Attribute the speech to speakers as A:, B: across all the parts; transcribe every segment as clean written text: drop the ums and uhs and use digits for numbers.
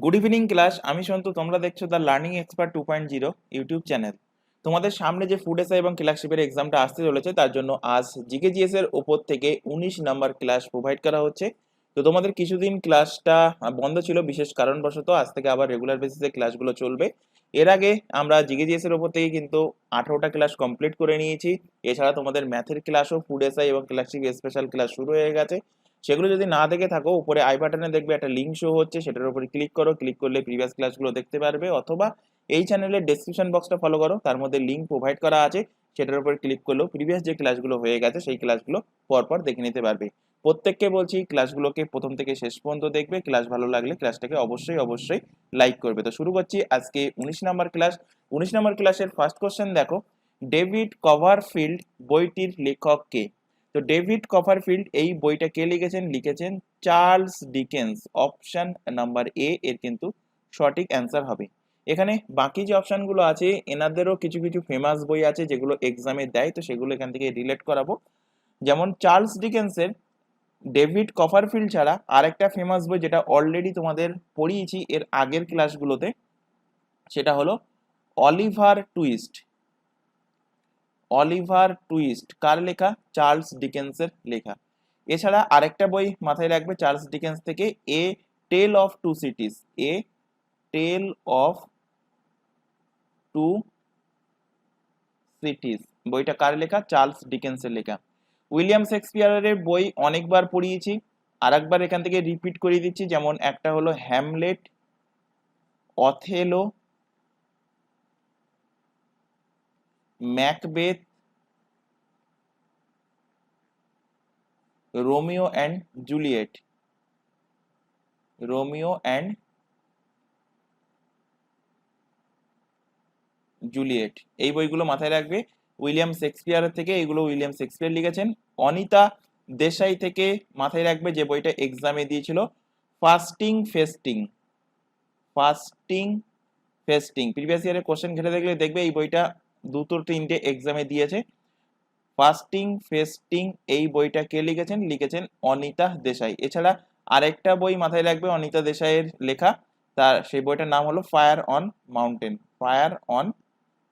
A: Good evening class. আমি সন্তু, তোমরা দেখছো the learning expert 2.0 YouTube channel. তোমাদের সামনে যে ফুড এসআই এবং ক্লার্কশিপের এক্সামটা আসতে চলেছে, তার জন্য আজ জিকে জিএস এর ওপর থেকে 19 নাম্বার ক্লাস প্রোভাইড করা হচ্ছে। তো তোমাদের কিছুদিন ক্লাসটা বন্ধ ছিল বিশেষ কারণবশত, আজ থেকে আবার রেগুলার বেসিসে ক্লাসগুলো চলবে। এর আগে আমরা জিকে জিএস এর ওপর থেকে কিন্তু 18টা ক্লাস কমপ্লিট করে নিয়েছি। এছাড়া তোমাদের ম্যাথের ক্লাসও ফুড এসআই এবং ক্লার্কশিপ স্পেশাল ক্লাস শুরু হয়ে গেছে। সেগুলো যদি না দেখে থাকো, উপরে আই বাটনে দেখবে একটা লিঙ্ক শো হচ্ছে, সেটার উপরে ক্লিক করো। ক্লিক করলে প্রিভিয়াস ক্লাসগুলো দেখতে পারবে, অথবা এই চ্যানেলের ডেসক্রিপশন বক্সটা ফলো করো, তার মধ্যে লিঙ্ক প্রোভাইড করা আছে, সেটার উপরে ক্লিক করলেও প্রিভিয়াস যে ক্লাসগুলো হয়ে গেছে সেই ক্লাসগুলো পরপর দেখে নিতে পারবে। প্রত্যেককে বলছি ক্লাসগুলোকে প্রথম থেকে শেষ পর্যন্ত দেখবে। ক্লাস ভালো লাগলে ক্লাসটাকে অবশ্যই অবশ্যই লাইক করবে। তো শুরু করছি আজকে 19 নাম্বার ক্লাস। 19 নাম্বার ক্লাসের ফার্স্ট কোশ্চেন দেখো, ডেভিড কভারফিল্ড বইটির লেখক কে? তো ডেভিড কভারফিল্ড এই বইটা কে লিখেছেন Charles Dickens. Option number A এর কিন্তু সঠিক অ্যান্সার হবে। এখানে বাকি যে অপশনগুলো আছে, এনাদেরও কিছু কিছু ফেমাস বই আছে যেগুলো এক্সামে দেয়, তো সেগুলো এখান থেকে রিলেট করাবো। যেমন চার্লস ডিকেন্সের ডেভিড কভারফিল্ড ছাড়া আরেকটা ফেমাস বই, যেটা অলরেডি তোমাদের পড়িয়েছি এর আগের ক্লাসগুলোতে, সেটা হলো অলিভার টুইস্ট। অলিভার টুইস্ট কার লেখা? চার্লস ডিকেন্সের লেখা। এছাড়া আরেকটা বই মাথায় রাখবে চার্লস ডিকেন্স থেকে, a tale of two cities. A tale of two cities বইটা কার লেখা? চার্লস ডিকেন্সের লেখা। উইলিয়াম শেক্সপিয়ারের বই অনেকবার পড়িয়েছি, আরেকবার এখান থেকে রিপিট করে দিচ্ছি। যেমন একটা হলো Hamlet, Othello, Macbeth, Romeo and Juliet. Romeo and Juliet এই বইগুলো মাথায় রাখবে। উইলিয়াম শেক্সপিয়ারের থেকে, এগুলো উইলিয়াম শেক্সপিয়ার লিখেছেন। অনিতা দেশাই থেকে মাথায় রাখবে যে বইটা এক্সামে দিয়েছিল, ফাস্টিং ফেস্টিং। ফাস্টিং ফেস্টিং প্রিভিয়াস ইয়ারের কোশ্চেন ঘেটে দেখলে দেখবে এই বইটা দুটো তিনটে এক্সামে দিয়েছে। ফাস্টিং ফেস্টিং এই বইটা কে লিখেছেন অনিতা দেশাই। এছাড়া আরেকটা বই মাথায় রাখবে অনিতা দেশাইয়ের লেখা, তার সেই বইটার নাম হলো fire on mountain. Fire on,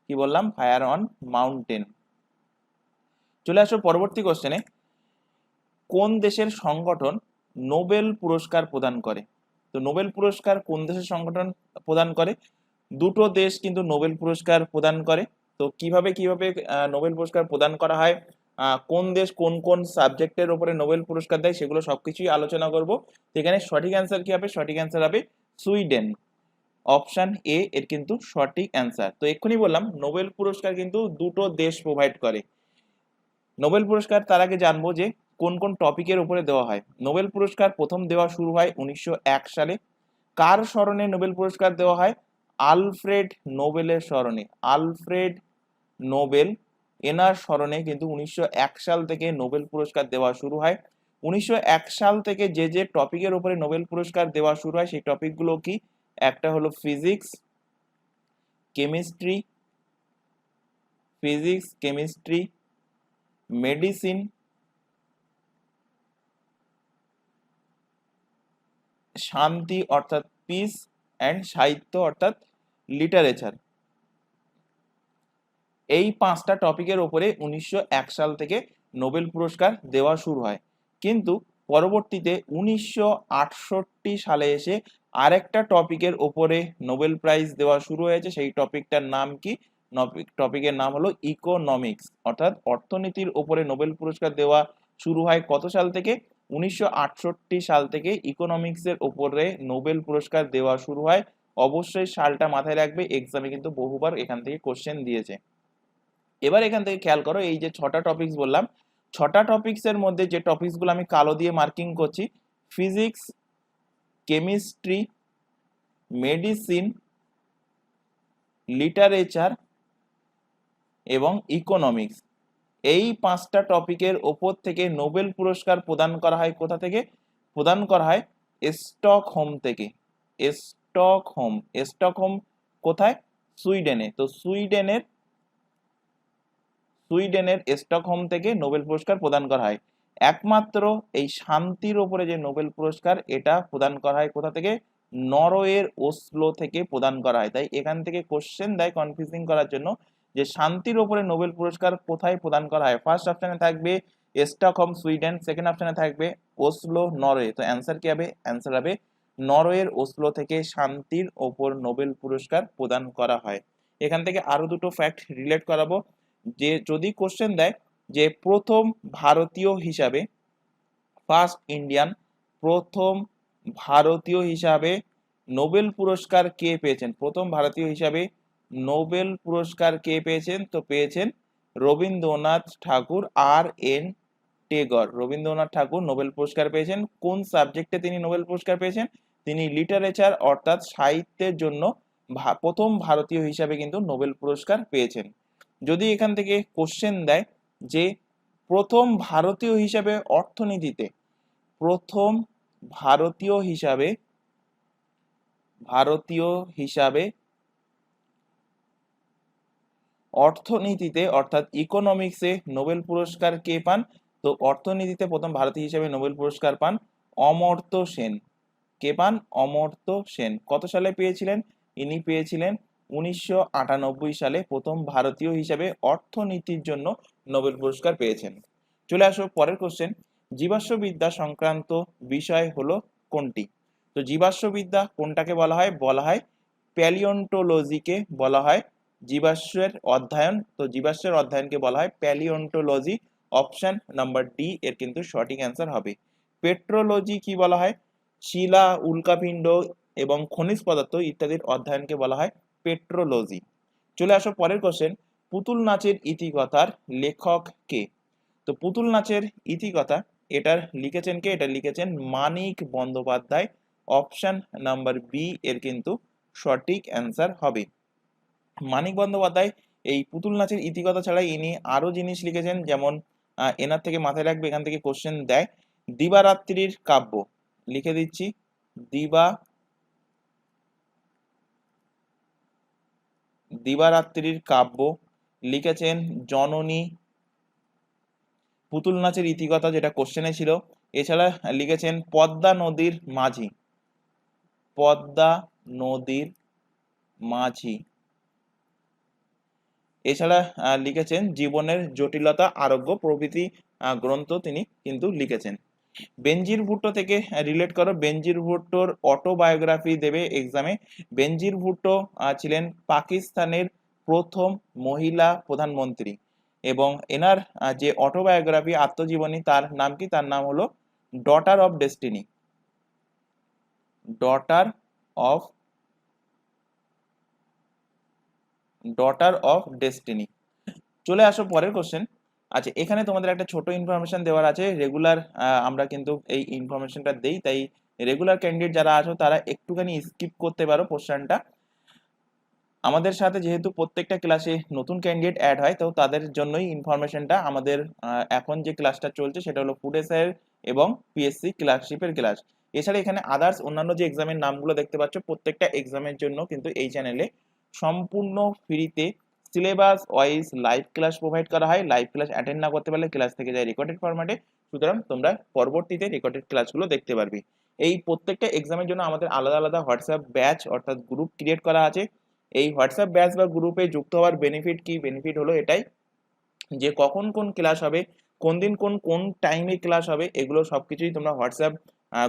A: কি বললাম? Fire on mountain. চলে আসো পরবর্তী কোশ্চেনে, কোন দেশের সংগঠন নোবেল পুরস্কার প্রদান করে? তো নোবেল পুরস্কার কোন দেশের সংগঠন প্রদান করে? দুটো দেশ কিন্তু নোবেল পুরস্কার প্রদান করে। তো কিভাবে কিভাবে নোবেল পুরস্কার প্রদান করা হয়, কোন দেশ কোন কোন সাবজেক্টের উপরে নোবেল পুরস্কার দেয়, সেগুলো সবকিছুই আলোচনা করব। এখানে সঠিক অ্যান্সার কি হবে? সঠিক অ্যান্সার হবে সুইডেন। অপশন এ এর কিন্তু সঠিক অ্যান্সার। তো এক্ষুনি বললাম নোবেল পুরস্কার কিন্তু দুটো দেশ প্রোভাইড করে। নোবেল পুরস্কার তার আগে জানবো যে কোন কোন টপিকের উপরে দেওয়া হয়। নোবেল পুরস্কার প্রথম দেওয়া শুরু হয় 1901 সালে। কার স্মরণে নোবেল পুরস্কার দেওয়া হয়? আলফ্রেড নোবেলের স্মরণে। আলফ্রেড নোবেল, এনার স্মরণে কিন্তু 1901 সাল থেকে নোবেল পুরস্কার দেওয়া শুরু হয়। 1901 সাল থেকে যে যে টপিকের উপরে নোবেল পুরস্কার দেওয়া শুরু হয় সেই টপিকগুলো কি? একটা হলো physics, chemistry, physics chemistry, medicine, শান্তি অর্থাৎ পিস, অ্যান্ড সাহিত্য অর্থাৎ লিটারেচার। এই পাঁচটা টপিকের উপরে 1901 সাল থেকে নোবেল পুরস্কার দেওয়া শুরু হয়। কিন্তু পরবর্তীতে 1968 সালে এসে আরেকটা টপিকের উপরে নোবেল প্রাইজ দেওয়া শুরু হয়েছে। সেই টপিকটার নাম কি? টপিকের নাম হলো ইকোনমিক্স। অর্থাৎ অর্থনীতির উপরে নোবেল পুরস্কার দেওয়া শুরু হয় কত সাল থেকে? 1968 সাল থেকে ইকোনমিক্সের উপরে নোবেল পুরস্কার দেওয়া শুরু হয়। অবশ্যই সালটা মাথায় রাখবে, এক্সামে কিন্তু বহুবার এখান থেকে কোশ্চেন দিয়েছে। এবার এখান থেকে খেয়াল করো, এই যে 6টা টপিকস বললাম, 6টা টপিকস এর মধ্যে যে টপিকস গুলো আমি কালো দিয়ে মার্কিং করছি, ফিজিক্স, কেমিস্ট্রি, মেডিসিন, লিটারেচার এবং ইকোনমিক্স, এই পাঁচটা টপিকের ওপর থেকে নোবেল পুরস্কার প্রদান করা হয়। কোথা থেকে প্রদান করা হয়? স্টকহোম থেকে। স্টকহোম, স্টকহোম কোথায়? সুইডেনে। তো সুইডেনের স্টকহোম থেকে নোবেল পুরস্কার প্রদান করা হয়। একমাত্র এই শান্তির উপরে যে নোবেল পুরস্কার, এটা প্রদান করা হয় কোথা থেকে? নরওয়ের ওসলো থেকে প্রদান করা হয়। তাই এখান থেকে কোশ্চেন দেয় কনফিউজিং করার জন্য যে শান্তির ওপরে নোবেল পুরস্কার কোথায় প্রদান করা হয়। ফার্স্ট অপশনে থাকবে স্টকহোম সুইডেন, সেকেন্ড অপশনে থাকবে ওসলো নরওয়ে। তো অ্যান্সার কি হবে? অ্যান্সার হবে নরওয়ের ওসলো থেকে শান্তির ওপর নোবেল পুরস্কার প্রদান করা হয়। এখান থেকে আরো দুটো ফ্যাক্ট রিলেট করাবো, যে যদি কোশ্চেন দেয় যে প্রথম ভারতীয় হিসাবে, ফার্স্ট ইন্ডিয়ান, প্রথম ভারতীয় হিসাবে নোবেল পুরস্কার কে পেয়েছেন, প্রথম ভারতীয় হিসাবে নোবেল পুরস্কার কে পেয়েছেন, তো পেয়েছেন রবীন্দ্রনাথ ঠাকুর, আর.এন. টেগর। রবীন্দ্রনাথ ঠাকুর নোবেল পুরস্কার পেয়েছেন। কোন সাবজেক্টে তিনি নোবেল পুরস্কার পেয়েছেন? তিনি লিটারেচার অর্থাৎ সাহিত্যের জন্য প্রথম ভারতীয় হিসাবে কিন্তু নোবেল পুরস্কার পেয়েছেন। যদি এখান থেকে কোশ্চেন দেয় যে প্রথম ভারতীয় হিসাবে অর্থনীতিতে, প্রথম ভারতীয় হিসাবে অর্থনীতিতে অর্থাৎ ইকোনমিক্সে নোবেল পুরস্কার কে পান, তো অর্থনীতিতে প্রথম ভারতীয় হিসেবে নোবেল পুরস্কার পান অমর্ত্য সেন। কে পান? অমর্ত্য সেন। কত সালে পেয়েছিলেন? ইনি পেয়েছিলেন 1998 সালে প্রথম ভারতীয় হিসেবে অর্থনীতির জন্য নোবেল পুরস্কার পেয়েছেন। চলে আসো পরের কোশ্চেন, জীবাশ্মবিদ্যা সংক্রান্ত বিষয় হলো কোনটি? তো জীবাশ্মবিদ্যা কোনটাকে বলা হয়? বলা হয় প্যালিওন্টোলজিকে বলা হয় জীবাশ্মের অধ্যয়ন। তো জীবাশ্মের অধ্যয়নকে বলা হয় প্যালিওন্টোলজি। অপশন নাম্বার ডি এর কিন্তু সঠিক অ্যান্সার হবে। পেট্রোলজি কি বলা হয়? শিলা, উল্কাপিণ্ড এবং খনিজ পদার্থ ইত্যাদির অধ্যয়নকে বলা হয় পেট্রোলজি। চলে আসো পরের কোশ্চেন, পুতুল নাচের ইতিকথার লেখক কে? তো পুতুল নাচের ইতিকথা এটার লিখেছেন কে? এটা লিখেছেন Manik Bandyopadhyay. Option number B এর কিন্তু সঠিক অ্যান্সার হবে। মানিক বন্দ্যোপাধ্যায় এই পুতুল নাচের ইতিকথা ছাড়া ইনি আরো জিনিস লিখেছেন, যেমন এনার থেকে মাথায় রাখবে, এখান থেকে কোশ্চেন দেয় দিবারাত্রির কাব্য, লিখে দিচ্ছি দিবারাত্রির কাব্য লিখেছেন জননী। পুতুল নাচের ইতিকথা যেটা কোশ্চেনে ছিল, এছাড়া লিখেছেন পদ্মা নদীর মাঝি, পদ্মা নদীর মাঝি। এছাড়া লিখেছেন জীবনের জটিলতা আরোগ্য প্রভৃতি গ্রন্থ তিনি কিন্তু লিখেছেন। বেনজির ভুট্টো থেকে রিলেট করো, বেনজির ভুট্টোর অটোবায়োগ্রাফি দেবে এক্সামে। বেনজির ভুট্টো ছিলেন পাকিস্তানের প্রথম মহিলা প্রধানমন্ত্রী এবং এনার যে অটোবায়োগ্রাফি আত্মজীবনী তার নাম কি? তার নাম হলো daughter of destiny, daughter of destiny. চলে আসো পরের কোশ্চেন। আচ্ছা, এখানে তোমাদের একটা ছোট ইনফরমেশন দেওয়ার আছে। রেগুলার আমরা কিন্তু এই ইনফরমেশনটা দেই, তাই রেগুলার ক্যান্ডিডেট যারা আছো তারা একটুখানি স্কিপ করতে পারো পোর্শনটা। আমাদের সাথে যেহেতু প্রত্যেকটা ক্লাসে নতুন ক্যান্ডিডেট অ্যাড হয়, তো তাদের জন্যই ইনফরমেশনটা। আমাদের এখন যে ক্লাসটা চলছে সেটা হলো ফুড এসআইয়ের এবং পিএসসি ক্লার্কশিপের ক্লাস। এছাড়া এখানে আদার্স অন্যান্য যে এক্সামের নামগুলো দেখতে পাচ্ছ, প্রত্যেকটা এক্সামের জন্য কিন্তু এই চ্যানেলে সম্পূর্ণ ফ্রিতে syllabus wise live class provide করা হয়। লাইভ ক্লাস অ্যাটেন্ড না করতে পারলে ক্লাস থেকে যায় রেকর্ডেড ফরম্যাটে, সুতরাং তোমরা পরবর্তীতে রেকর্ডেড ক্লাসগুলো দেখতে পারবে। এই প্রত্যেকটা এক্সামের জন্য আমাদের আলাদা আলাদা হোয়াটসঅ্যাপ ব্যাচ অর্থাৎ গ্রুপ ক্রিয়েট করা আছে। এই হোয়াটসঅ্যাপ ব্যাচ বা গ্রুপে যুক্ত হওয়ার বেনিফিট কি? বেনিফিট হলো এটাই যে কখন কোন ক্লাস হবে, কোন দিন কোন টাইমে ক্লাস হবে, এগুলো সবকিছুই তোমরা হোয়াটসঅ্যাপ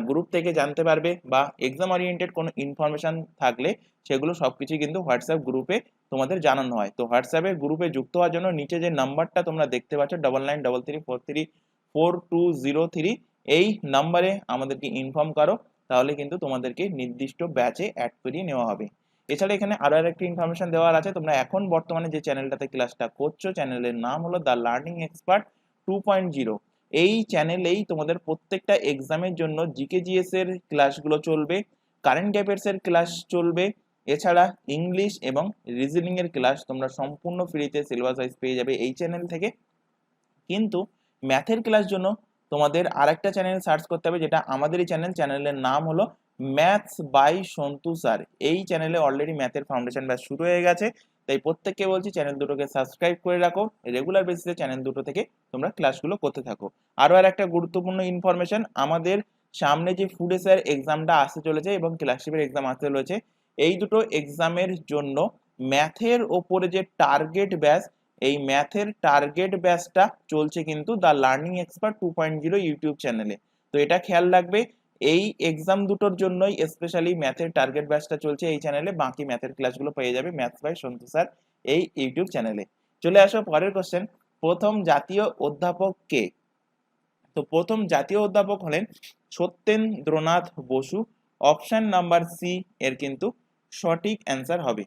A: গ্রুপ থেকে জানতে পারবে, বা এক্সাম ওরিয়েন্টেড কোনো ইনফরমেশন থাকলে সেগুলো সবকিছুই কিন্তু হোয়াটসঅ্যাপ গ্রুপে তোমাদের জানানো হয়। তো হোয়াটসঅ্যাপের গ্রুপে যুক্ত হওয়ার জন্য নিচে যে নাম্বারটা তোমরা দেখতে পাচ্ছ 9933434203, এই নাম্বারে আমাদেরকে ইনফর্ম করো, তাহলে কিন্তু তোমাদেরকে নির্দিষ্ট ব্যাচে অ্যাড করিয়ে নেওয়া হবে। এছাড়া এখানে আরো একটা ইনফরমেশন দেওয়ার আছে, তোমরা এখন বর্তমানে যে চ্যানেলটাতে ক্লাসটা করছো চ্যানেলের নাম হলো দ্য লার্নিং এক্সপার্ট 2.0। এই চ্যানেলেই তোমাদের প্রত্যেকটা এক্সামের জন্য জিকে জিএস এর ক্লাসগুলো চলবে, কারেন্ট অ্যাফেয়ার্স এর ক্লাস চলবে, এছাড়া ইংলিশ এবং রিজনিং এর ক্লাস তোমরা সম্পূর্ণ ফ্রিতে সিলেবাস ওয়াইজ পেয়ে যাবে এই চ্যানেল থেকে। কিন্তু ম্যাথের ক্লাস জন্য তোমাদের আরেকটা চ্যানেল সার্চ করতে হবে, যেটা আমাদেরই চ্যানেলের নাম হলো ম্যাথস বাই সন্তু স্যার। এই চ্যানেলে অলরেডি ম্যাথের ফাউন্ডেশন ব্যাচ শুরু হয়ে গেছে, তাই প্রত্যেককে বলছি চ্যানেল দুটোকে সাবস্ক্রাইব করে রাখো, রেগুলার বেসিসে চ্যানেল দুটো থেকে তোমরা ক্লাসগুলো করতে থাকো। আরো একটা গুরুত্বপূর্ণ ইনফরমেশন, আমাদের সামনে যে ফুড এসআইয়ের এক্সামটা আসতে চলেছে এবং ক্লার্কশিপের এক্সাম আসতে চলেছে, এই দুটো এক্সামের জন্য ম্যাথের ওপরে যে টার্গেট ব্যাচ, এই ম্যাথের টার্গেট ব্যাচটা চলছে কিন্তু দ্য লার্নিং এক্সপার্ট 2.0 ইউটিউব চ্যানেলে। তো এটা খেয়াল রাখবে, এই এক্সাম দুটোর জন্যই স্পেশালি ম্যাথের টার্গেট ব্যাচটা চলছে এই চ্যানেলে, বাকি ম্যাথের ক্লাসগুলো পেয়ে যাবে ম্যাথস বাই সন্তু স্যার এই ইউটিউব চ্যানেলে। চলে আসো পরের কোশ্চেন, প্রথম জাতীয় অধ্যাপক কে? তো প্রথম জাতীয় অধ্যাপক হলেন Satyendranath Bose. Option number C এর কিন্তু সঠিক অ্যান্সার হবে।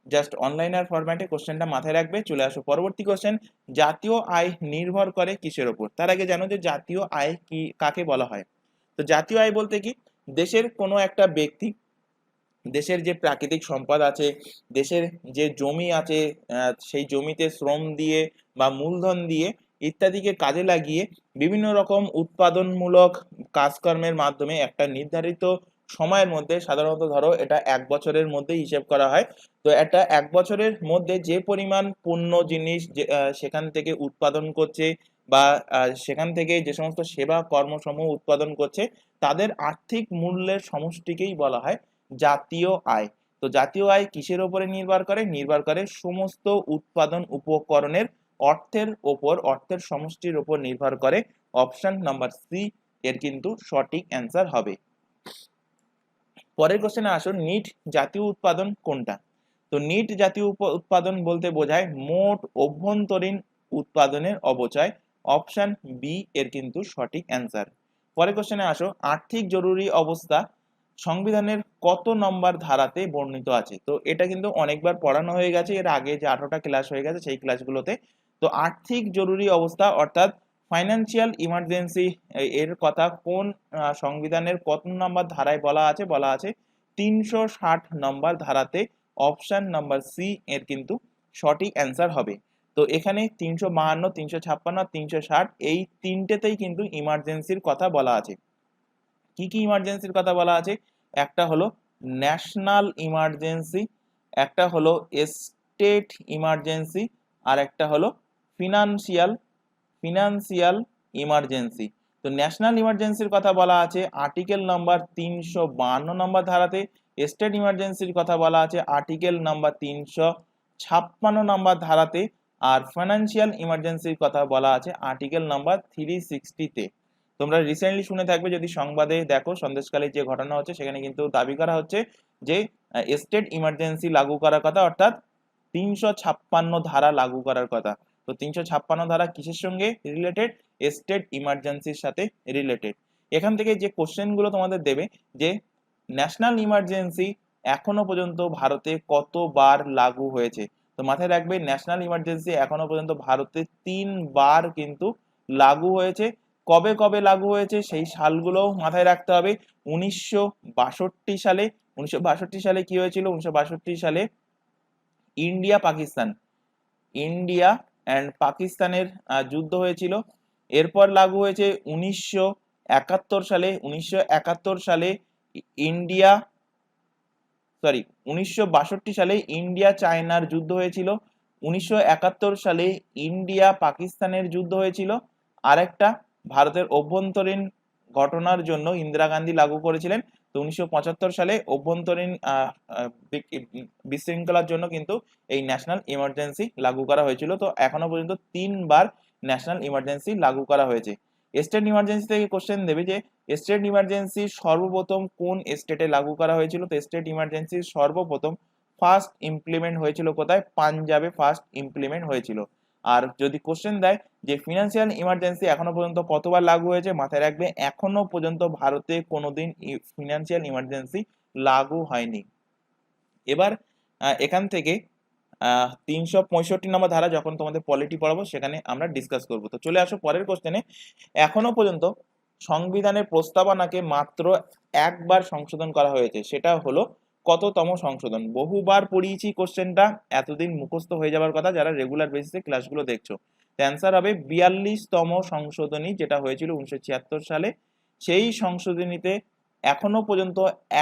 A: জাস্ট অনলাইনার ফরম্যাটে কোশ্চেনটা মাথায় রাখবে। চলে আসো পরবর্তী কোশ্চেন, জাতীয় আয় নির্ভর করে কিসের ওপর? তার আগে জানো যে জাতীয় আয় কি কাকে বলা হয়? তো জাতীয় আয় বলতে কি, দেশের কোনো একটা ব্যক্তি দেশের যে প্রাকৃতিক সম্পদ আছে, দেশের যে জমি আছে, সেই জমিতে শ্রম দিয়ে বা মূলধন দিয়ে ইত্যাদিকে কাজে লাগিয়ে বিভিন্ন রকম উৎপাদনমূলক কাজকর্মের মাধ্যমে একটা নির্ধারিত সময়ের মধ্যে, সাধারণত ধরো এটা 1 বছরের মধ্যে হিসেব করা হয়, তো এটা 1 বছরের মধ্যে যে পরিমাণ পণ্য জিনিস সেখান থেকে উৎপাদন করছে বা সেখান থেকে যে সমস্ত সেবা কর্মসমূহ উৎপাদন করছে, তাদের আর্থিক মূল্যের সমষ্টিকেই বলা হয় জাতীয় আয়। তো জাতীয় আয় কিসের উপরে নির্ভর করে? নির্ভর করে সমস্ত উৎপাদন উপকরণের অর্থের ওপর, অর্থের সমষ্টির উপর নির্ভর করে। অপশন নাম্বার সি এর কিন্তু সঠিক অ্যান্সার হবে। পরের কোশ্চেনে আসুন, নিট জাতীয় উৎপাদন কোনটা? তো নিট জাতীয় উৎপাদন বলতে বোঝায় মোট অভ্যন্তরীণ উৎপাদনের অপচয়। অপশন বি এর কিন্তু সঠিক অ্যান্সার। পরের কোশ্চেনে আসো, আর্থিক জরুরি অবস্থা সংবিধানের কত নম্বর ধারাতে বর্ণিত আছে? তো এটা কিন্তু অনেকবার পড়ানো হয়ে গেছে, এর আগে যে 18টা ক্লাস হয়ে গেছে সেই ক্লাসগুলোতে। তো আর্থিক জরুরি অবস্থা অর্থাৎ ফাইন্যান্সিয়াল ইমার্জেন্সি এর কথা কোন সংবিধানের কত নম্বর ধারায় বলা আছে? বলা আছে 360 নম্বর ধারাতে। অপশন নাম্বার সি এর কিন্তু সঠিক অ্যান্সার হবে। তো এখানে 352, 356 আর 360 এই তিনটেতেই কিন্তু ইমার্জেন্সির কথা বলা আছে। কি কি ইমার্জেন্সির কথা বলা আছে? একটা হলো ন্যাশনাল ইমার্জেন্সি, একটা হলো স্টেট ইমার্জেন্সি, আর একটা হলো ফিনান্সিয়াল ইমার্জেন্সি। তো ন্যাশনাল ইমার্জেন্সির কথা বলা আছে আর্টিকেল নাম্বার 352 নম্বর ধারাতে, স্টেট ইমার্জেন্সির কথা বলা আছে আর্টিকেল নাম্বার 356 নম্বর ধারাতে, আর ফাইন্যান্সিয়াল ইমার্জেন্সির কথা বলা আছে আর্টিকেল নাম্বার 360-তে। তোমরা রিসেন্টলি শুনে থাকবে, যদি সংবাদে দেখো সন্দেশখালী যে ঘটনা হচ্ছে, সেখানে কিন্তু দাবি করা হচ্ছে যে স্টেট ইমার্জেন্সি লাগু করার কথা, অর্থাৎ 356 ধারা লাগু করার কথা। তো 356 ধারা কিসের সঙ্গে রিলেটেড? স্টেট ইমার্জেন্সির সাথে রিলেটেড। এখান থেকে যে কোশ্চেনগুলো তোমাদের দেবে যে ন্যাশনাল ইমার্জেন্সি এখনো পর্যন্ত ভারতে কতবার লাগু হয়েছে? তো মাথায় রাখবে, ন্যাশনাল ইমার্জেন্সি এখনো পর্যন্ত ভারতে 3বার কিন্তু লাগু হয়েছে। কবে কবে লাগু হয়েছে সেই সালগুলোও মাথায় রাখতে হবে। 1962 সালে, 1962 সালে কি হয়েছিল? 1962 সালে ইন্ডিয়া অ্যান্ড পাকিস্তানের যুদ্ধ হয়েছিল। এরপর লাগু হয়েছে 1971 সালে ইন্ডিয়া 1962 সালে ইন্ডিয়া চায়নার যুদ্ধ হয়েছিল। 1971 সালে ইন্ডিয়া পাকিস্তানের যুদ্ধ হয়েছিল। আরেকটা ভারতের অভ্যন্তরীণ ঘটনার জন্য ইন্দিরা গান্ধী লাগু করেছিলেন। তো 1975 সালে অভ্যন্তরীণ বিশৃঙ্খলার জন্য কিন্তু এই ন্যাশনাল ইমার্জেন্সি লাগু করা হয়েছিল। তো এখনো পর্যন্ত 3বার ন্যাশনাল ইমার্জেন্সি লাগু করা হয়েছে। স্টেট ইমার্জেন্সি থেকে কোশ্চেন দেবে যে স্টেট ইমার্জেন্সি সর্বপ্রথম কোন স্টেটে লাগু করা হয়েছিল? তো স্টেট ইমার্জেন্সি সর্বপ্রথম ফার্স্ট ইমপ্লিমেন্ট হয়েছিল কোথায়? পাঞ্জাবে ফার্স্ট ইমপ্লিমেন্ট হয়েছিল। আর যদি কোশ্চেন দেয় যে ফিনান্সিয়াল ইমার্জেন্সি এখনো পর্যন্ত কতবার লাগু হয়েছে, মাথায় রাখবে এখনো পর্যন্ত ভারতে কোনোদিন ফিনান্সিয়াল ইমার্জেন্সি লাগু হয়নি। এবার এখান থেকে 365 নম্বর ধারা যখন তোমাদের পলিটি পড়াবো সেখানে আমরা ডিসকাস করব। তো চলে আসো পরের কোশ্চেনে, এখনো পর্যন্ত সংবিধানের প্রস্তাবনাকে মাত্র একবার সংশোধন করা হয়েছে, সেটা হলো কততম সংশোধন? বহুবার পড়িয়েছি কোশ্চেনটা, এতদিন মুখস্থ হয়ে যাওয়ার কথা যারা রেগুলার বেসিসে ক্লাসগুলো দেখছো। অ্যান্সার হবে 42তম সংশোধনী, যেটা হয়েছিল 1976 সালে। সেই সংশোধনীতে এখনো পর্যন্ত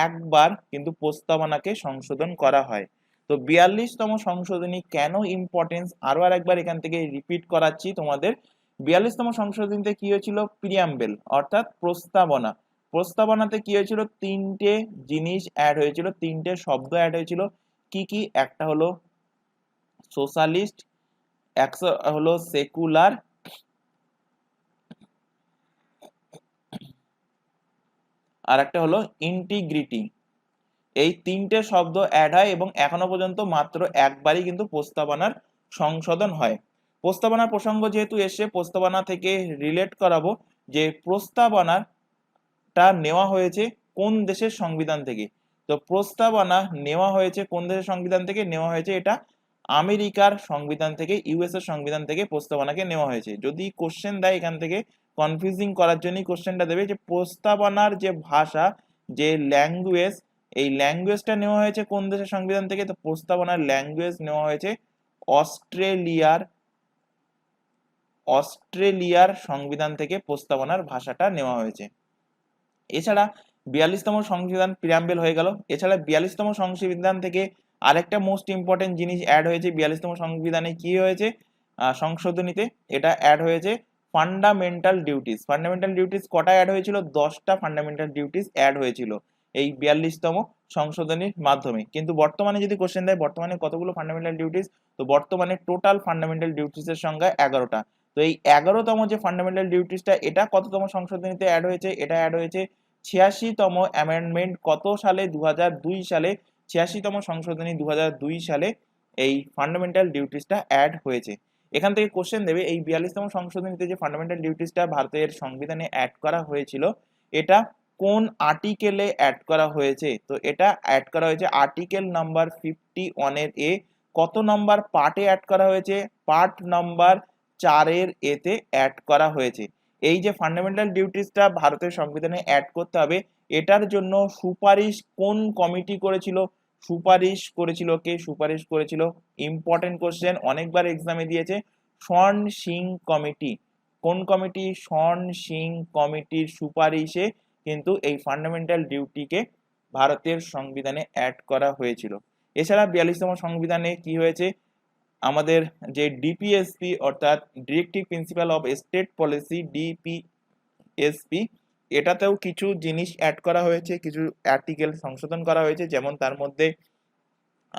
A: একবার কিন্তু প্রস্তাবনাকে সংশোধন করা হয়। তো 42তম সংশোধনী কেন ইম্পর্টেন্স আরো একবার এখান থেকে রিপিট করাচ্ছি তোমাদের। 42তম সংশোধনীতে কি হয়েছিল? প্রিয়াম্বেল অর্থাৎ প্রস্তাবনা। প্রস্তাবনাতে কি হয়েছিল, তিনটে জিনিস অ্যাড হয়েছিল, তিনটে শব্দ অ্যাড হয়েছিল। কি কি? একটা হলো সোশ্যালিস্ট, একটা হলো সেকুলার, আর একটা হলো ইন্টিগ্রিটি। এই তিনটে শব্দ অ্যাড হয় এবং এখনো পর্যন্ত মাত্র একবারই কিন্তু প্রস্তাবনার সংশোধন হয়। প্রস্তাবনার প্রসঙ্গ যেহেতু এসে, প্রস্তাবনা থেকে রিলেট করাবো যে প্রস্তাবনাটা নেওয়া হয়েছে কোন দেশের সংবিধান থেকে। তো প্রস্তাবনা নেওয়া হয়েছে কোন দেশের সংবিধান থেকে? নেওয়া হয়েছে এটা আমেরিকার সংবিধান থেকে, ইউএস এর সংবিধান থেকে প্রস্তাবনাকে নেওয়া হয়েছে। যদি কোশ্চেন দেয় এখান থেকে কনফিউজিং করার জন্যই কোশ্চেনটা দেবে যে প্রস্তাবনার যে ভাষা, যে ল্যাঙ্গুয়েজ, এই ল্যাঙ্গুয়েজটা নেওয়া হয়েছে কোন দেশের সংবিধান থেকে? তো প্রস্তাবনার ল্যাঙ্গুয়েজ নেওয়া হয়েছে অস্ট্রেলিয়ার অস্ট্রেলিয়ার সংবিধান থেকে প্রস্তাবনার ভাষাটা নেওয়া হয়েছে। এছাড়া 42তম সংবিধান প্রিয়াম্বেল হয়ে গেল। এছাড়া 42তম সংবিধান থেকে আরেকটা মোস্ট ইম্পর্টেন্ট জিনিস অ্যাড হয়েছে 42তম সংবিধানে। কি হয়েছে সংশোধনীতে? এটা অ্যাড হয়েছে ফান্ডামেন্টাল ডিউটিস। ফান্ডামেন্টাল ডিউটিস কটা অ্যাড হয়েছিল? 10টা ফান্ডামেন্টাল ডিউটিস অ্যাড হয়েছিল এই 42তম সংশোধনীর মাধ্যমে। কিন্তু বর্তমানে যদি কোশ্চেন দেয় বর্তমানে কতগুলো ফান্ডামেন্টাল ডিউটিস, তো বর্তমানে টোটাল ফান্ডামেন্টাল ডিউটিসের সংখ্যা 11টা। তো এই 11তম যে ফান্ডামেন্টাল ডিউটিসটা, এটা কততম সংশোধনীতে অ্যাড হয়েছে? এটা অ্যাড হয়েছে 86তম অ্যামেন্ডমেন্ট। কত সালে? 2002 সালে। 86তম সংশোধনী 2002 সালে এই ফান্ডামেন্টাল ডিউটিসটা অ্যাড হয়েছে। এখান থেকে কোশ্চেন দেবে এই 42তম সংশোধনীতে যে ফান্ডামেন্টাল ডিউটিসটা ভারতের সংবিধানে অ্যাড করা হয়েছিল, এটা কোন আর্টিকেলে অ্যাড করা হয়েছে? তো এটা অ্যাড করা হয়েছে আর্টিকেল নাম্বার 51 এর এ। কত নাম্বার পার্টে অ্যাড করা হয়েছে? পার্ট নাম্বার 4 এর এতে অ্যাড করা হয়েছে। এই যে ফান্ডামেন্টাল ডিউটিসটা ভারতের সংবিধানে অ্যাড করতে হবে, এটার জন্য সুপারিশ কোন কমিটি করেছিল? সুপারিশ করেছিল কে? সুপারিশ করেছিল, ইম্পর্টেন্ট কোশ্চেন, অনেকবার এক্সামে দিয়েছে, শন সিং কমিটি। কোন কমিটি? শন সিং কমিটির সুপারিশে কিন্তু এই ফান্ডামেন্টাল ডিউটিকে ভারতের সংবিধানে অ্যাড করা হয়েছিল। এছাড়া 42তম সংবিধানে কি হয়েছে, আমাদের যে ডিপিএসপি অর্থাৎ directive principal of state policy, DPSP, এটাতেও কিছু জিনিস অ্যাড করা হয়েছে, কিছু আর্টিকেল সংশোধন করা হয়েছে। যেমন তার মধ্যে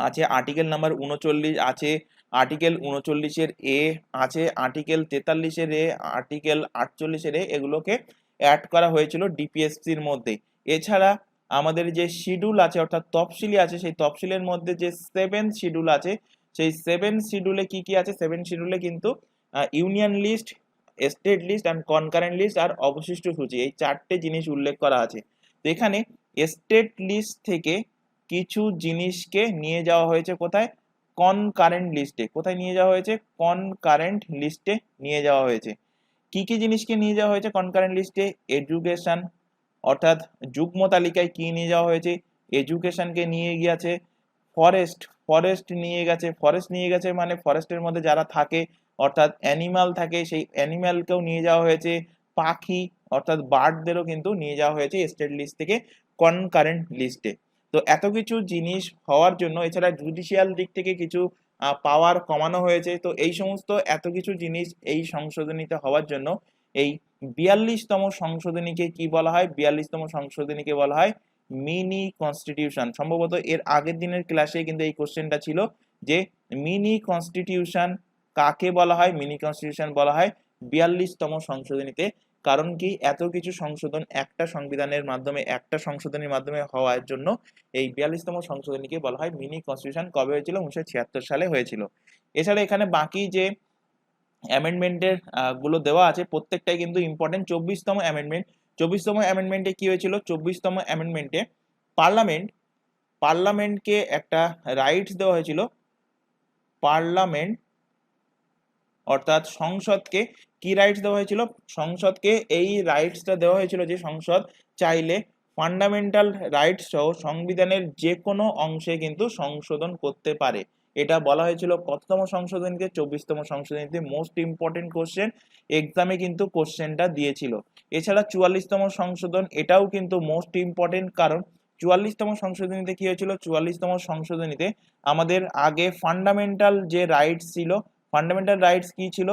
A: আছে আর্টিকেল নাম্বার 39, আছে আর্টিকেল 39-এর এ, আছে আর্টিকেল 43-এর এ, আর্টিকেল 48-এর এ, এগুলোকে অ্যাড করা হয়েছিল ডিপিএসসির মধ্যে। এছাড়া আমাদের যে শিডিউল আছে অর্থাৎ তফসিলি আছে, সেই তফসিলের মধ্যে যে 7 শিডিউল আছে, সেই 7 শিডিউলে কি কি আছে? 7 শিডিউলে কিন্তু union list, state list and concurrent list আর অবশিষ্ট সূচি, এই চারটে জিনিস উল্লেখ করা আছে। তো এখানে স্টেট লিস্ট থেকে কিছু জিনিসকে নিয়ে যাওয়া হয়েছে কোথায়? কনকারেন্ট লিস্টে। কোথায় নিয়ে যাওয়া হয়েছে? কনকারেন্ট লিস্টে নিয়ে যাওয়া হয়েছে। কি কি জিনিসকে নিয়ে যাওয়া হয়েছে কনকারেন্ট লিস্টে? এডুকেশন, অর্থাৎ যুগ্ম তালিকায় কি নিয়ে যাওয়া হয়েছে? এডুকেশনকে নিয়ে গিয়েছে। ফরেস্ট, ফরেস্ট নিয়ে গেছে। ফরেস্ট নিয়ে গেছে মানে ফরেস্টের মধ্যে যারা থাকে অর্থাৎ অ্যানিমাল থাকে, সেই অ্যানিমালকেও নিয়ে যাওয়া হয়েছে। পাখি অর্থাৎ বার্ডদেরও কিন্তু নিয়ে যাওয়া হয়েছে স্টেট লিস্ট থেকে কনকারেন্ট লিস্টে। তো এত কিছু জিনিস হওয়ার জন্য, এছাড়া জুডিশিয়াল দিক থেকে কিছু পাওয়ার কমানো হয়েছে। তো এই সমস্ত এত কিছু জিনিস এই সংশোধনীতে হওয়ার জন্য এই 42তম সংশোধনীকে কি বলা হয়? 42তম সংশোধনীকে বলা হয় মিনি কনস্টিটিউশন। সম্ভবত এর আগের দিনের ক্লাসে কিন্তু এই কোশ্চেনটা ছিল যে মিনি কনস্টিটিউশন কাকে বলা হয়? মিনি কনস্টিটিউশন বলা হয় 42তম সংশোধনীতে। কারণ কি? এত কিছু সংশোধন একটা সংবিধানের মাধ্যমে, একটা সংশোধনীর মাধ্যমে হওয়ার জন্য এই 42তম সংশোধনীকে বলা হয় মিনি কনস্টিটিউশন। কবে হয়েছিল? 1976 সালে হয়েছিল। এছাড়া এখানে বাকি যে অ্যামেন্ডমেন্টের গুলো দেওয়া আছে প্রত্যেকটাই কিন্তু ইম্পর্টেন্ট। 24তম অ্যামেন্ডমেন্ট, 24তম অ্যামেন্ডমেন্টে কি হয়েছিল? 24তম অ্যামেন্ডমেন্টে পার্লামেন্টকে একটা রাইটস দেওয়া হয়েছিল। পার্লামেন্ট অর্থাৎ সংসদকে কি রাইটস দেওয়া হয়েছিল? সংসদকে এই রাইটসটা দেওয়া হয়েছিল যে সংসদ চাইলে ফান্ডামেন্টাল রাইটস সহ সংবিধানের যে কোনো অংশে কিন্তু সংশোধন করতে পারে। এটা বলা হয়েছিল কততম সংশোধনীতে? 24তম সংশোধনীতে। মোস্ট ইম্পর্টেন্ট কোশ্চেন, এক্সামে কিন্তু কোশ্চেনটা দিয়েছিল। এছাড়া 44তম সংশোধন, এটাও কিন্তু মোস্ট ইম্পর্টেন্ট, কারণ 44তম সংশোধনীতে কি হয়েছিল? 44তম সংশোধনীতে আমাদের আগে ফান্ডামেন্টাল যে রাইটস ছিল, ফান্ডামেন্টাল রাইটস কি ছিল?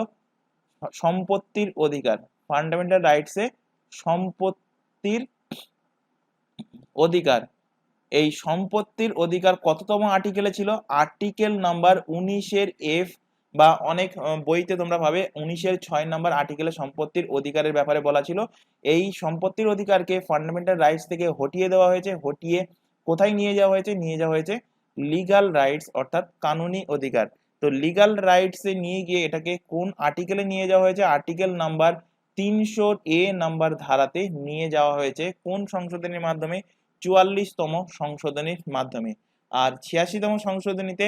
A: সম্পত্তির অধিকার। ফান্ডামেন্টাল রাইটসে সম্পত্তির অধিকার, এই সম্পত্তির অধিকার কততম আর্টিকেলে ছিল? আর্টিকেল নাম্বার 19-এর এফ, বা অনেক বইতে তোমরা ভাবে 19-এর 6 নাম্বার আর্টিকেলে সম্পত্তির অধিকারের ব্যাপারে বলা ছিল। এই সম্পত্তির অধিকারকে ফান্ডামেন্টাল রাইটস থেকে হটিয়ে দেওয়া হয়েছে। হটিয়ে কোথায় নিয়ে যাওয়া হয়েছে? নিয়ে যাওয়া হয়েছে লিগাল রাইটস, অর্থাৎ কানুনি অধিকার। তো লিগাল রাইটসে নিয়ে গিয়ে এটাকে কোন আর্টিকেলে নিয়ে যাওয়া হয়েছে? আর্টিকেল নাম্বার 300 নাম্বার ধারাতে নিয়ে যাওয়া হয়েছে। কোন সংশোধনীর মাধ্যমে? 44তম সংশোধনীর মাধ্যমে। আর 86তম সংশোধনীতে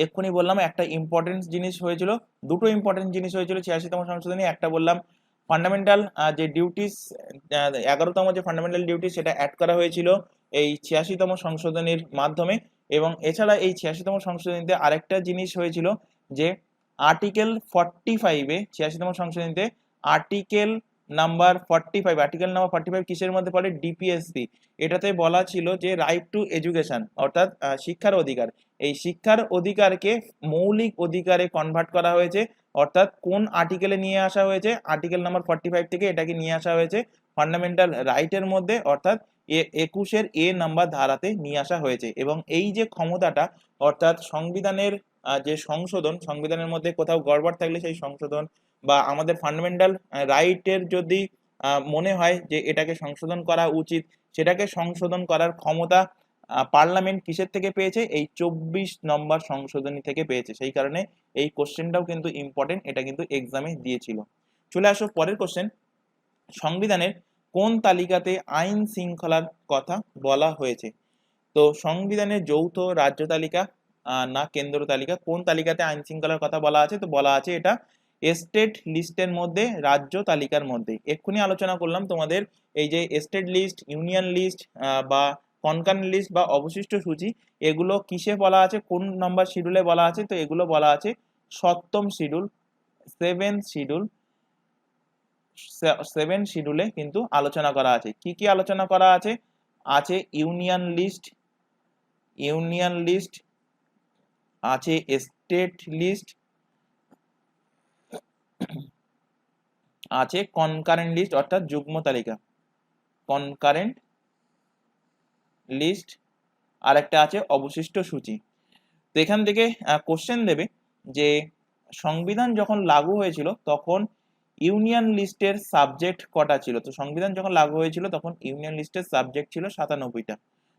A: এক্ষুনি বললাম একটা ইম্পর্টেন্ট জিনিস হয়েছিল, দুটো ইম্পর্টেন্ট জিনিস হয়েছিল 86তম সংশোধনী। একটা বললাম ফান্ডামেন্টাল যে ডিউটিস, 11তম যে ফান্ডামেন্টাল ডিউটি সেটা অ্যাড করা হয়েছিল এই 86তম সংশোধনীর মাধ্যমে। এবং এছাড়া এই 86তম সংশোধনীতে আরেকটা জিনিস হয়েছিল যে আর্টিকেল 45-এ, 86তম সংশোধনীতে আর্টিকেল নাম্বার 45 কিসের মধ্যে পড়ে? ডিপিএসসি। এটাতে বলা ছিল যে রাইট টু এডুকেশন, অর্থাৎ শিক্ষার অধিকার। এই শিক্ষার অধিকারকে মৌলিক অধিকারে কনভার্ট করা হয়েছে। অর্থাৎ কোন আর্টিকেলে নিয়ে আসা হয়েছে? আর্টিকেল নাম্বার 45 থেকে এটাকে নিয়ে আসা হয়েছে ফান্ডামেন্টাল রাইটের মধ্যে, অর্থাৎ 21-এর নাম্বার ধারাতে নিয়ে আসা হয়েছে। এবং এই যে ক্ষমতাটা, অর্থাৎ সংবিধানের যে সংশোধন, সংবিধানের মধ্যে কোথাও গড়বড় থাকলে সেই সংশোধন, বা আমাদের ফান্ডামেন্টাল রাইটের যদি মনে হয় যে এটাকে সংশোধন করা উচিত, সেটাকে সংশোধন করার ক্ষমতা পার্লামেন্ট কিসের থেকে পেয়েছে? এই 24 নম্বর সংশোধনী থেকে পেয়েছে। সেই কারণে এই কোশ্চেনটাও কিন্তু ইম্পর্টেন্ট, এটা কিন্তু এক্সামে দিয়েছিল। চলে আসো পরের কোশ্চেন। সংবিধানের কোন তালিকাতে আইন শৃঙ্খলার কথা বলা হয়েছে? তো সংবিধানের যৌথ রাজ্য তালিকা না কেন্দ্র তালিকা, কোন তালিকাতে আইন শৃঙ্খলার কথা বলা আছে? তো বলা আছে এটা স্টেট লিস্টের মধ্যে, রাজ্য তালিকার মধ্যে। এক্ষুনি আলোচনা করলাম তোমাদের এই যে স্টেট লিস্ট, ইউনিয়ন লিস্ট বা কনকারেন্ট লিস্ট বা অবশিষ্ট সূচি, এগুলো কিসে বলা আছে, কোন নাম্বার শিডিউলে বলা আছে? তো এগুলো বলা আছে 7ম শিডিউল, 7th শিডিউল, 7 শিডিউলে কিন্তু আলোচনা করা আছে। কি কি আলোচনা করা আছে? আছে ইউনিয়ন লিস্ট, ইউনিয়ন লিস্ট আছে, স্টেট লিস্ট আছে, কনকারেন্ট লিস্ট অর্থাৎ যুগ্ম তালিকা, কনকারেন্ট লিস্ট, আর একটা আছে অবশিষ্ট সূচি। তো এখান থেকে কোশ্চেন দেবে যে সংবিধান যখন লাগু হয়েছিল তখন ইউনিয়ন লিস্টের সাবজেক্ট কটা ছিল? তো সংবিধান যখন লাগু হয়েছিল তখন ইউনিয়ন লিস্টের সাবজেক্ট ছিল 97টা।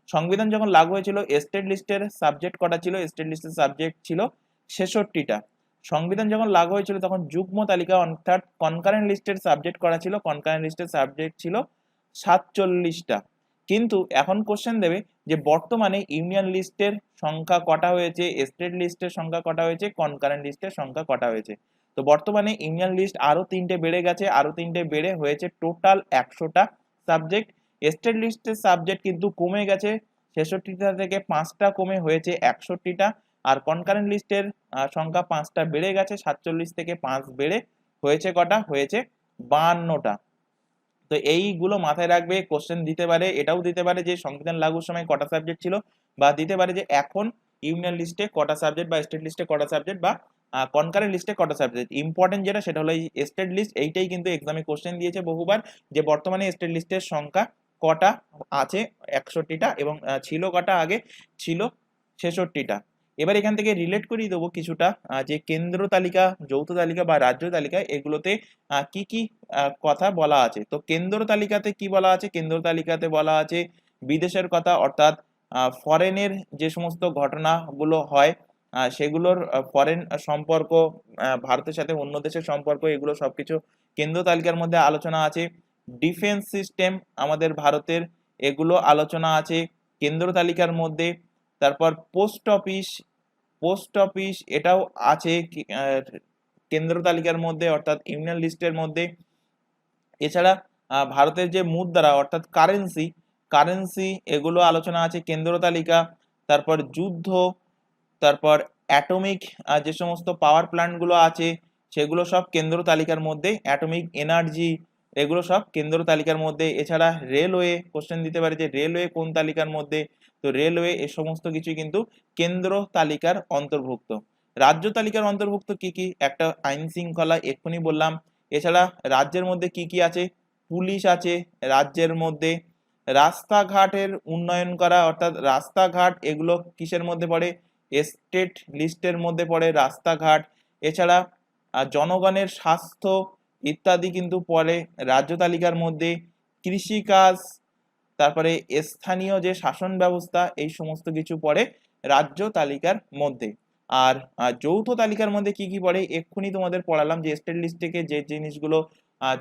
A: সংবিধান যখন লাগু হয়েছিল স্টেট লিস্টের সাবজেক্ট কটা ছিল? স্টেট লিস্টের সাবজেক্ট ছিল 66টা। সংবিধান যখন লাগু হয়েছিল তখন যুগ্ম তালিকা অর্থাৎ কনকারেন্ট লিস্টের সাবজেক্ট করা ছিল? কনকারেন্ট লিস্টের সাবজেক্ট ছিল 47টা। কিন্তু এখন কোশ্চেন দেবে যে বর্তমানে ইউনিয়ন লিস্টের সংখ্যা কটা হয়েছে, স্টেট লিস্টের সংখ্যা কটা হয়েছে, কনকারেন্ট লিস্টের সংখ্যা কটা হয়েছে? তো বর্তমানে ইউনিয়ন লিস্ট আরো 3টে বেড়ে গেছে, আরো 3টে বেড়ে হয়েছে টোটাল 100টা সাবজেক্ট। স্টেট লিস্টের সাবজেক্ট কিন্তু কমে গেছে 66টা থেকে 5টা কমে হয়েছে 61টা। আর কনকারেন্ট লিস্টের সংখ্যা 5টা বেড়ে গেছে, 47 থেকে 5 বেড়ে হয়েছে কটা? হয়েছে 52টা। তো এইগুলো মাথায় রাখবে, কোশ্চেন দিতে পারে, এটাও দিতে পারে যে সংবিধান লাগুর সময় কটা সাবজেক্ট ছিল, বা দিতে পারে যে এখন ইউনিয়ন লিস্টে কটা সাবজেক্ট, বা স্টেট লিস্টে কটা সাবজেক্ট, বা কনকারেন্ট লিস্টে কটা সাবজেক্ট। ইম্পর্টেন্ট যেটা সেটা হলো এই স্টেট লিস্ট, এইটাই কিন্তু এক্সামে কোশ্চেন দিয়েছে বহুবার, যে বর্তমানে স্টেট লিস্টের সংখ্যা কটা আছে? 61টা, এবং ছিল কটা আগে? ছিল 66টা। এবার এখান থেকে রিলেট করিয়ে দেবো কিছুটা, যে কেন্দ্র তালিকা, যৌথ তালিকা বা রাজ্য তালিকা, এগুলোতে কি কি কথা বলা আছে। তো কেন্দ্র তালিকাতে কি বলা আছে? কেন্দ্র তালিকাতে বলা আছে বিদেশের কথা, অর্থাৎ ফরেনের যে সমস্ত ঘটনাগুলো হয় সেগুলোর ফরেন সম্পর্ক, ভারতের সাথে অন্য দেশের সম্পর্ক, এগুলো সবকিছু কেন্দ্র তালিকার মধ্যে আলোচনা আছে। ডিফেন্স সিস্টেম আমাদের ভারতের, এগুলো আলোচনা আছে কেন্দ্র তালিকার মধ্যে। তারপর পোস্ট অফিস, পোস্ট অফিস এটাও আছে কেন্দ্র তালিকার মধ্যে, অর্থাৎ ইউনিয়ন লিস্টের মধ্যে। এছাড়া ভারতের যে মুদ্রা অর্থাৎ কারেন্সি, কারেন্সি এগুলো আলোচনা আছে কেন্দ্র তালিকা। তারপর যুদ্ধ, তারপর অ্যাটমিক যে সমস্ত পাওয়ার প্ল্যান্টগুলো আছে সেগুলো সব কেন্দ্র তালিকার মধ্যে, অ্যাটমিক এনার্জি এগুলো সব কেন্দ্র তালিকার মধ্যে। এছাড়া রেলওয়ে, কোশ্চেন দিতে পারে যে রেলওয়ে কোন তালিকার মধ্যে? তো রেলওয়ে এ সমস্ত কিছু কিন্তু কেন্দ্র তালিকার অন্তর্ভুক্ত। রাজ্য তালিকার অন্তর্ভুক্ত কি কি? একটা আইন শৃঙ্খলা এক্ষুনি বললাম। এছাড়া রাজ্যের মধ্যে কি কি আছে? পুলিশ আছে রাজ্যের মধ্যে, রাস্তাঘাটের উন্নয়ন করা, অর্থাৎ রাস্তাঘাট এগুলো কিসের মধ্যে পড়ে? স্টেট লিস্টের মধ্যে পড়ে রাস্তাঘাট। এছাড়া জনগণের স্বাস্থ্য ইত্যাদি কিন্তু পড়ে রাজ্য তালিকার মধ্যে। কৃষিকাজ, তারপরে স্থানীয় যে শাসন ব্যবস্থা, এই সমস্ত কিছু পড়ে রাজ্য তালিকার মধ্যে। আর যৌথ তালিকার মধ্যে কি কি পড়ে এক্ষুনি তোমাদের পড়ালাম, যে স্টেট লিস্ট থেকে যে জিনিসগুলো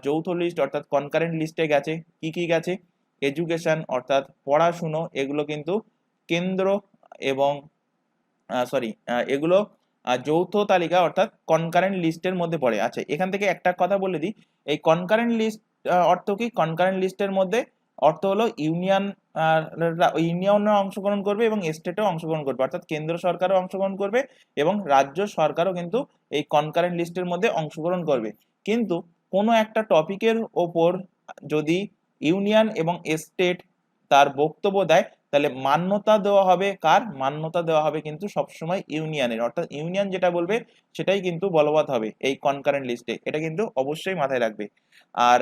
A: যৌথ লিস্ট অর্থাৎ কনকারেন্ট লিস্টে গেছে, কি কি গেছে? এডুকেশন অর্থাৎ পড়াশুনো, এগুলো কিন্তু কেন্দ্র এবং এগুলো যৌথ তালিকা অর্থাৎ কনকারেন্ট লিস্টের মধ্যে পড়ে। আচ্ছা, এখান থেকে একটা কথা বলে দিই, এই কনকারেন্ট লিস্ট অর্থ কি? কনকারেন্ট লিস্টের মধ্যে অর্থ হলো ইউনিয়নও অংশগ্রহণ করবে এবং স্টেটও অংশগ্রহণ করবে, অর্থাৎ কেন্দ্র সরকারও অংশগ্রহণ করবে এবং রাজ্য সরকারও কিন্তু এই কনকারেন্ট লিস্টের মধ্যে অংশগ্রহণ করবে। কিন্তু কোনো একটা টপিকের ওপর যদি ইউনিয়ন এবং স্টেট তার বক্তব্য দেয়, তাহলে মান্যতা দেওয়া হবে কার? মান্যতা দেওয়া হবে কিন্তু সবসময় ইউনিয়নের, অর্থাৎ ইউনিয়ন যেটা বলবে সেটাই কিন্তু বলবৎ হবে এই কনকারেন্ট লিস্টে, এটা কিন্তু অবশ্যই মাথায় রাখবে। আর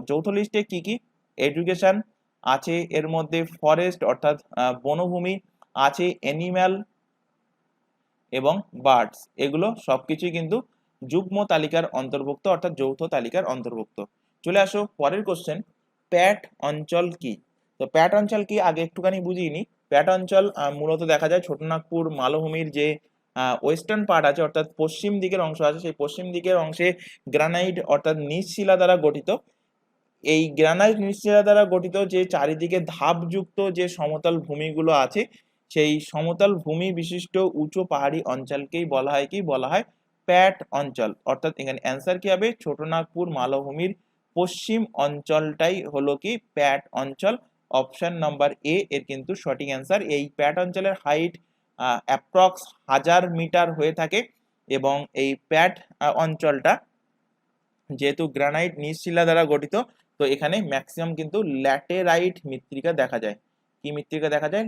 A: যৌথ লিস্টে কি কি? এডুকেশন আছে, এর মধ্যে ফরেস্ট অর্থাৎ বনভূমি আছে, অ্যানিম্যাল এবং বার্ডস, এগুলো সবকিছুই কিন্তু যুগ্ম তালিকার অন্তর্ভুক্ত অর্থাৎ যৌথ তালিকার অন্তর্ভুক্ত। চলে আসো পরের কোশ্চেন, প্যাট অঞ্চল কি? তো প্যাট অঞ্চল কি আগে একটুখানি বুঝিয়ে নি। প্যাট অঞ্চল মূলত দেখা যায় ছোটনাগপুর মালভূমির যে ওয়েস্টার্ন পার্ট আছে অর্থাৎ পশ্চিম দিকের অংশ আছে, সেই পশ্চিম দিকের অংশে গ্রানাইট অর্থাৎ নিচশিলা দ্বারা গঠিত। এই গ্রানাইট নিচশিলা দ্বারা গঠিত যে চারিদিকে ধাপযুক্ত যে সমতল ভূমিগুলো আছে, সেই সমতল ভূমি বিশিষ্ট উঁচু পাহাড়ি অঞ্চলকেই বলা হয় কি? বলা হয় প্যাট অঞ্চল। অর্থাৎ এখানে অ্যান্সার কি হবে? ছোটনাগপুর মালভূমির পশ্চিম অঞ্চলটাই হলো কি প্যাট অঞ্চল। অপশন নাম্বার এ এর কিন্তু সঠিক অ্যান্সার। এই প্যাট অঞ্চলের হাইট অ্যাপ্রক্স 1000 মিটার হয়ে থাকে এবং এই প্যাট অঞ্চলটা যেহেতু গ্রানাইট নিচশিলা দ্বারা গঠিত, তো এখানে ম্যাক্সিমাম কিন্তু ল্যাটেরাইট মৃত্তিকা দেখা যায়। কি মৃত্তিকা দেখা যায়?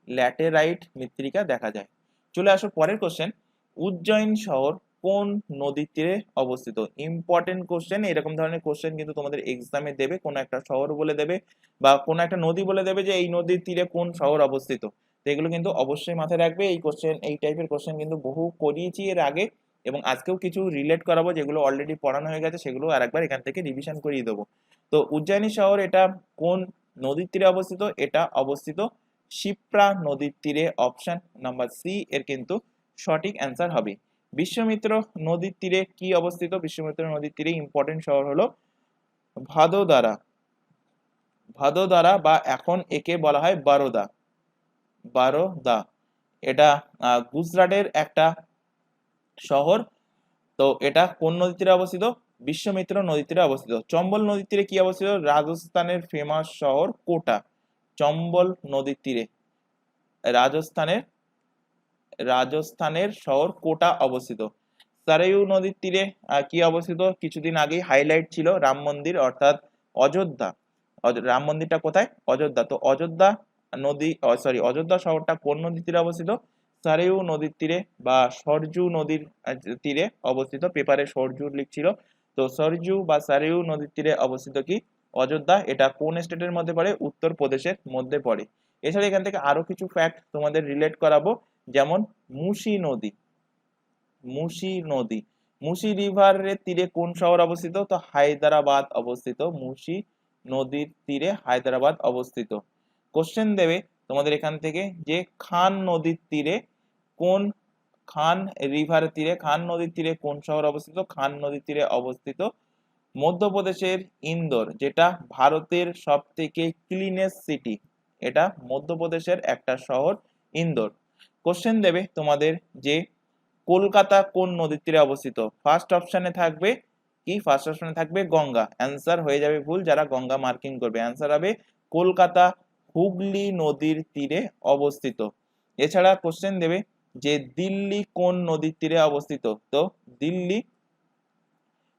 A: ল্যাটেরাইট মৃত্তিকা দেখা যায়। চলে আসো পরের কোশ্চেন, উজ্জয়ন শহর কোন নদীর তীরে অবস্থিত? ইম্পর্টেন্ট কোশ্চেন, এরকম ধরনের কোশ্চেন কিন্তু তোমাদের এক্সামে দেবে, কোন একটা শহর বলে দেবে বা কোন একটা নদী বলে দেবে যে এই নদীর তীরে কোন শহর অবস্থিত। তো এগুলো কিন্তু অবশ্যই মাথায় রাখবে। এই কোশ্চেন, এই টাইপের কোশ্চেন কিন্তু বহু করিয়েছি এর আগে এবং আজকেও কিছু রিলেট করাবো, যেগুলো অলরেডি পড়ানো হয়ে গেছে সেগুলো আরেকবার এখান থেকে রিভিশন করিয়ে দেবো। তো উজ্জয়িনী শহর এটা কোন নদীর তীরে অবস্থিত? এটা অবস্থিত শিপ্রা নদীর তীরে। অপশন নাম্বার সি এর কিন্তু সঠিক অ্যান্সার হবে। বিশ্বমিত্র নদীর তীরে কি অবস্থিত? বিশ্বমিত্র নদীর তীরে ইম্পর্টেন্ট শহর হলো ভাদোদারা। ভাদোদারা বা এখন একে বলা হয় বারোদা। বারোদা এটা গুজরাটের একটা শহর। তো এটা কোন নদীর তীরে অবস্থিত? বিশ্বমিত্র নদীর তীরে অবস্থিত। চম্বল নদীর তীরে কি অবস্থিত? রাজস্থানের ফেমাস শহর কোটা। চম্বল নদীর তীরে রাজস্থানের শহর কোটা অবস্থিত। সারায়ু নদীর তীরে কি অবস্থিত? কিছুদিন আগেই হাইলাইট ছিল রাম মন্দির অর্থাৎ অযোধ্যা। রাম মন্দিরটা কোথায়? অযোধ্যা। তো অযোধ্যা নদী অযোধ্যা শহরটা কোন নদীর তীরে অবস্থিত? সারেয়ু নদীর তীরে বা সরজু নদীর তীরে অবস্থিত। পেপারে সরজু লিখছিল, তো সরজু বা সারেয়ু নদীর তীরে অবস্থিত কি অযোধ্যা। এটা কোন স্টেটের মধ্যে পড়ে? উত্তরপ্রদেশের মধ্যে পড়ে। এছাড়া এখান থেকে আরো কিছু ফ্যাক্ট তোমাদের রিলেট করাবো, যেমন মুসি নদী। মুসি রিভারের তীরে কোন শহর অবস্থিত? তো হায়দ্রাবাদ অবস্থিত। মুসি নদীর তীরে হায়দ্রাবাদ অবস্থিত। কোশ্চেন দেবে তোমাদের এখান থেকে যে খান নদীর তীরে কোন খান নদীর তীরে কোন শহর অবস্থিত? খান নদীর তীরে অবস্থিত মধ্যপ্রদেশের ইন্দোর, যেটা ভারতের সব থেকে ক্লিনেস্ট সিটি। এটা মধ্যপ্রদেশের একটা শহর ইন্দোর। কোশ্চেন দেবে তোমাদের যে কলকাতা কোন নদীর তীরে অবস্থিত? ফার্স্ট অপশনে থাকবে গঙ্গা। অ্যান্সার হয়ে যাবে ভুল যারা গঙ্গা মার্কিং করবে। অ্যান্সার হবে কলকাতা হুগলি নদীর তীরে অবস্থিত। এছাড়া কোশ্চেন দেবে যে দিল্লি কোন নদীর তীরে অবস্থিত? তো দিল্লি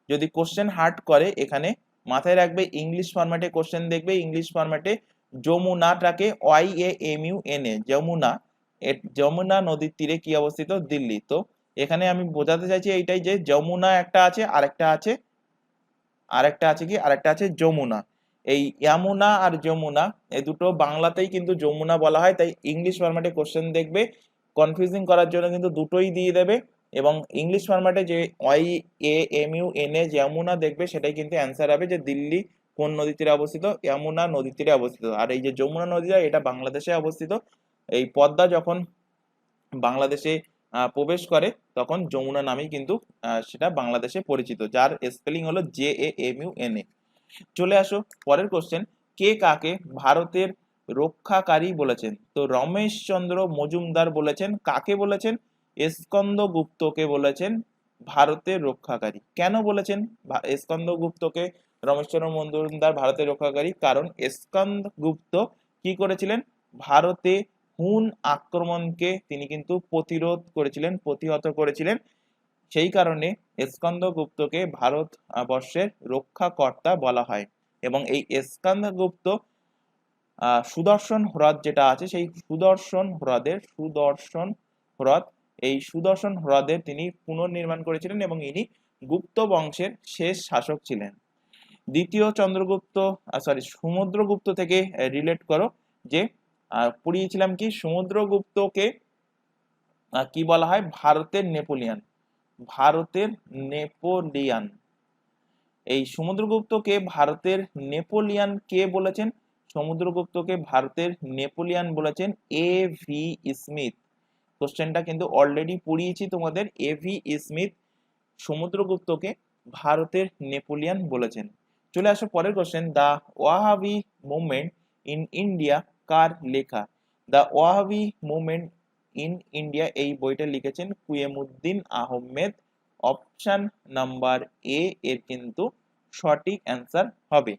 A: যদি কোশ্চেন হার্ড করে এখানে মাথায় রাখবে ইংলিশ ফরম্যাটে কোশ্চেন দেখবে। ইংলিশ ফরম্যাটে যমুনাটাকে YAMUNA যমুনা নদীর তীরে কি অবস্থিত? দিল্লি। তো এখানে আমি বোঝাতে চাইছি এইটাই যে যমুনা একটা আছে, আরেকটা আছে যমুনা। এই ইয়ামুনা আর যমুনা এই দুটো বাংলাতেই কিন্তু যমুনা বলা হয়, তাই ইংলিশ ফরম্যাটে কোশ্চেন দেখবে কনফিউজিং করার জন্য কিন্তু দুটোই দিয়ে দেবে, এবং ইংলিশ ফরম্যাটে যে YAMUNA যমুনা দেখবে সেটাই কিন্তু অ্যান্সার হবে, যে দিল্লি কোন নদীর তীরে অবস্থিত, যমুনা নদীর তীরে অবস্থিত। আর এই যে যমুনা নদীটা এটা বাংলাদেশে অবস্থিত। এই পদ্মা যখন বাংলাদেশে প্রবেশ করে তখন যমুনা নামেই কিন্তু সেটা বাংলাদেশে পরিচিত, যার স্পেলিং হলো JAMUNA। চলে আসো পরের কোশ্চেন, কে কাকে ভারতের রক্ষাকারী বলেছেন? তো রমেশচন্দ্র মজুমদার বলেছেন, কাকে বলেছেন? স্কন্দগুপ্তকে বলেছেন ভারতের রক্ষাকারী। কেন বলেছেন স্কন্দগুপ্তকে রমেশচন্দ্র মজুমদার ভারতের রক্ষাকারী? কারণ স্কন্দগুপ্ত কি করেছিলেন, ভারতে হুন আক্রমণকে তিনি কিন্তু প্রতিরোধ করেছিলেন, প্রতিহত করেছিলেন। সেই কারণে স্কন্দগুপ্তকে ভারত বর্ষের রক্ষাকর্তা বলা হয়। এবং এই স্কন্দগুপ্ত সুদর্শন হ্রদ যেটা আছে সেই সুদর্শন হ্রদ এই সুদর্শন হ্রদের তিনি পুনর্নির্মাণ করেছিলেন, এবং ইনি গুপ্ত বংশের শেষ শাসক ছিলেন। দ্বিতীয় চন্দ্রগুপ্ত সমুদ্রগুপ্ত থেকে রিলেট করো, যে পড়িয়েছিলাম কি সমুদ্রগুপ্তকে কি বলা হয়, ভারতের নেপোলিয়ান। এই সমুদ্রগুপ্তকে ভারতের নেপোলিয়ান কে বলেছেন? সমুদ্রগুপ্তকে ভারতের নেপোলিয়ান বলেছেন A.V. স্মিথ। কোশ্চেনটা কিন্তু অলরেডি পড়িয়েছি তোমাদের। A.V. স্মিথ সমুদ্রগুপ্তকে ভারতের নেপোলিয়ান বলেছেন। চলে আসো পরের question, the Wahhabi movement in India কার লেখা? The Wahhabi movement in India এই বইটা লিখেছেন Qeyamuddin Ahmad. Option number A এর কিন্তু সঠিক অ্যান্সার হবে।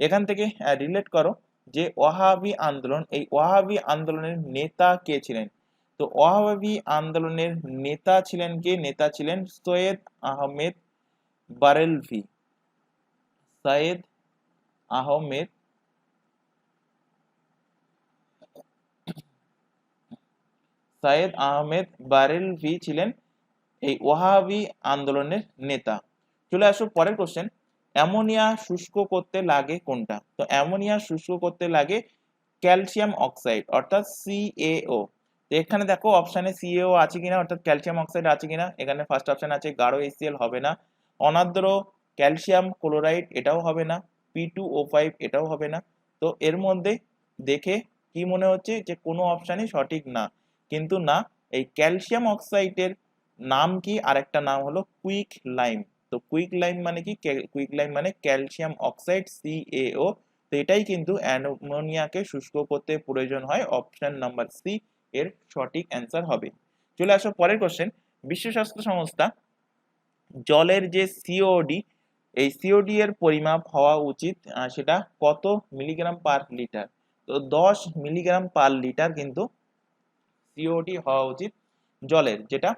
A: এখান থেকে রিলেট করো যে ওয়াহাবি আন্দোলন, এই ওয়াহাবি আন্দোলনের নেতা কে ছিলেন? তো ওয়াহাবি আন্দোলনের নেতা ছিলেন কে? নেতা ছিলেন সৈয়দ আহমেদ বারেলভি। সৈয়দ আহমেদ বারেলভি ছিলেন এই ওয়াহাবি আন্দোলনের নেতা। চলে আসো পরের কোশ্চেন, অ্যামোনিয়া শুষ্ক করতে লাগে কোনটা? তো অ্যামোনিয়া শুষ্ক করতে লাগে ক্যালসিয়াম অক্সাইড অর্থাৎ CaO। তো এখানে দেখো অপশানে CaO আছে কিনা, অর্থাৎ ক্যালসিয়াম অক্সাইড আছে কিনা। এখানে ফার্স্ট অপশন আছে গাঢ় HCl, হবে না। অনার্দ্র ক্যালসিয়াম ক্লোরাইড, এটাও হবে না। P2O5, এটাও হবে না। তো এর মধ্যে দেখে কি মনে হচ্ছে যে কোনো অপশানই সঠিক না, কিন্তু না, এই ক্যালসিয়াম অক্সাইডের নাম কি? আরেকটা নাম হলো কুইক লাইম। তো কুইক লাইম মানে কি? কুইক লাইম মানে ক্যালসিয়াম অক্সাইড CaO। তো এটাই কিন্তু অ্যামোনিয়াকে শুষ্ক করতে প্রয়োজন হয়। অপশন নাম্বার সি এর সঠিক অ্যান্সার হবে। চলে আসো পরের কোশ্চেন, বিশ্ব স্বাস্থ্য সংস্থা জলের যে সিওডি, এই সিওডি এর পরিমাপ হওয়া উচিত সেটা কত মিলিগ্রাম পার লিটার? তো 10 মিলিগ্রাম পার লিটার কিন্তু সিওডি হওয়া উচিত জলের, যেটা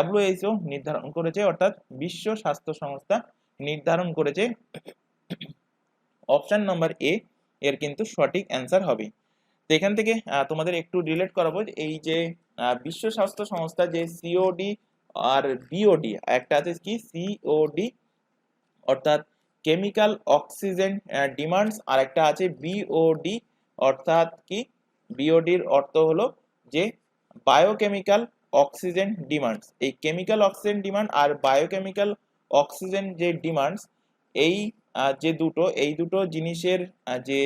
A: WHO নির্ধারণ করেছে, অর্থাৎ বিশ্ব স্বাস্থ্য সংস্থা নির্ধারণ করেছে। অপশন নাম্বার এ এর কিন্তু সঠিক অ্যান্সার হবে। তো এখান থেকে তোমাদের একটু রিলেট করাবো, এই যে বিশ্ব স্বাস্থ্য সংস্থা যে সিওডি আর বিওডি, একটা আছে কি সিওডি অর্থাৎ কেমিক্যাল অক্সিজেন ডিমান্ডস, আর একটা আছে বিওডি অর্থাৎ কি, বিওডির অর্থ হলো যে বায়োকেমিক্যাল অক্সিজেন ডিমান্ডস। এই কেমিক্যাল অক্সিজেন ডিমান্ড আর বায়োকেমিক্যাল অক্সিজেন যে ডিমান্ডস, এই এই দুটো জিনিসের যে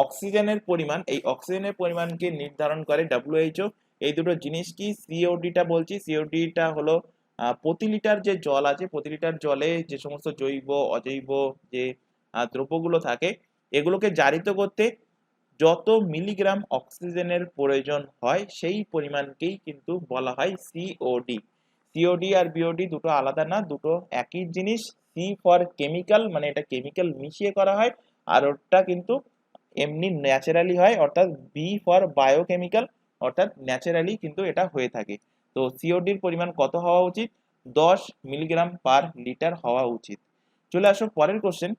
A: অক্সিজেনের পরিমাণ, এই অক্সিজেনের পরিমাণকে নির্ধারণ করে WHO। এই দুটো জিনিস কি? সিওডিটা বলছি, সিওডিটা হলো প্রতি লিটার যে জল আছে, প্রতি লিটার জলে যে সমস্ত জৈব অজৈব যে দ্রব্যগুলো থাকে, এগুলোকে জারিত করতে যত মিলিগ্রাম অক্সিজেনের প্রয়োজন হয় সেই পরিমাণকেই কিন্তু বলা হয় সিওডি। সিওডি আর বিওডি দুটো আলাদা না, দুটো একই জিনিস। সি ফর কেমিক্যাল, মানে এটা কেমিক্যাল মিশিয়ে করা হয়, আর ওটা কিন্তু এমনি ন্যাচারালি হয়, অর্থাৎ বি ফর বায়োকেমিক্যাল, অর্থাৎ ন্যাচারালি কিন্তু এটা হয়ে থাকে। তো সিওডির পরিমাণ কত হওয়া উচিত? 10 মিলিগ্রাম পার লিটার হওয়া উচিত। চলে আসো পরের কোশ্চেন।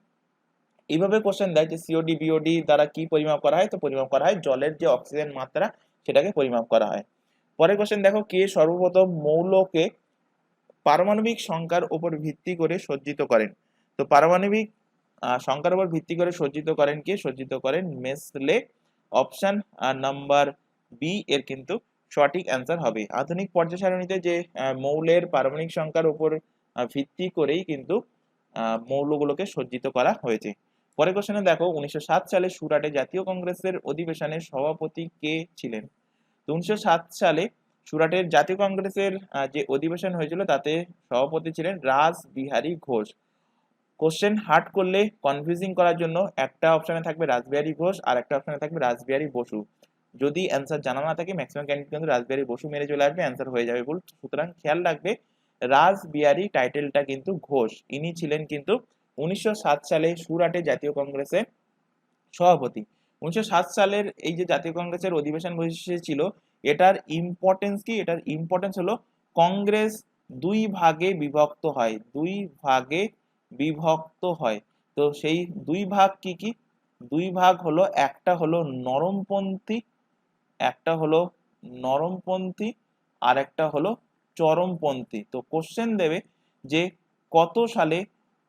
A: এইভাবে কোশ্চেন দেয় যে সিওডি বিওডি দ্বারা কি পরিমাপ করা হয়? তো পরিমাপ করা হয় জলের যে অক্সিজেন মাত্রা, সেটাকে পরিমাপ করা হয়। পরের কোশ্চেন দেখো, কে সর্বপ্রথম মৌলকে পারমাণবিক সংখ্যার উপর ভিত্তি করে সজ্জিত করেন? তো পারমাণবিক সংখ্যার উপর ভিত্তি করে সজ্জিত করেন কে? সজ্জিত করেন মেসলে। অপশন নাম্বার বি এর কিন্তু সঠিক অ্যান্সার হবে। আধুনিক পর্যায় সারণীতে যে মৌলের পারমাণবিক সংখ্যার উপর ভিত্তি করেই কিন্তু মৌলগুলোকে সজ্জিত করা হয়েছে। পরের কোশ্চেনে দেখো, 1907 সালে সুরাটে জাতীয় কংগ্রেসের অধিবেশনের সভাপতি কে ছিলেন? তো 1907 সালে সুরাটের জাতীয় কংগ্রেসের যে অধিবেশন হয়েছিল তাতে সভাপতি ছিলেন রাসবিহারী ঘোষ। কোশ্চেন হার্ড করলে কনফিউজিং করার জন্য একটা অপশনে থাকবে রাসবিহারী ঘোষ আর একটা অপশনে থাকবে রাসবিহারী বসু। যদি অ্যান্সার জানা না থাকে ম্যাক্সিমাম ক্যান্ডিডেট কিন্তু রাসবিহারী বসু মেরে চলে আসবে, অ্যান্সার হয়ে যাবে ভুল। সুতরাং খেয়াল রাখবে রাসবিহারী টাইটেলটা কিন্তু ঘোষ, ইনি ছিলেন কিন্তু 1907 সালে সুরাটে জাতীয় কংগ্রেসের সভাপতি। 1907 সালের এই যে জাতীয় কংগ্রেসের অধিবেশন বসেছিল, এটার ইম্পর্টেন্স কি? এটার ইম্পর্টেন্স হলো কংগ্রেস দুই ভাগে বিভক্ত হয়, দুই ভাগে বিভক্ত হয়। তো সেই দুই ভাগ কি কি? দুই ভাগ হলো, একটা হলো নরমপন্থী, একটা হলো নরমপন্থী আর একটা হলো চরমপন্থী। তো কোশ্চেন দেবে যে কত সালে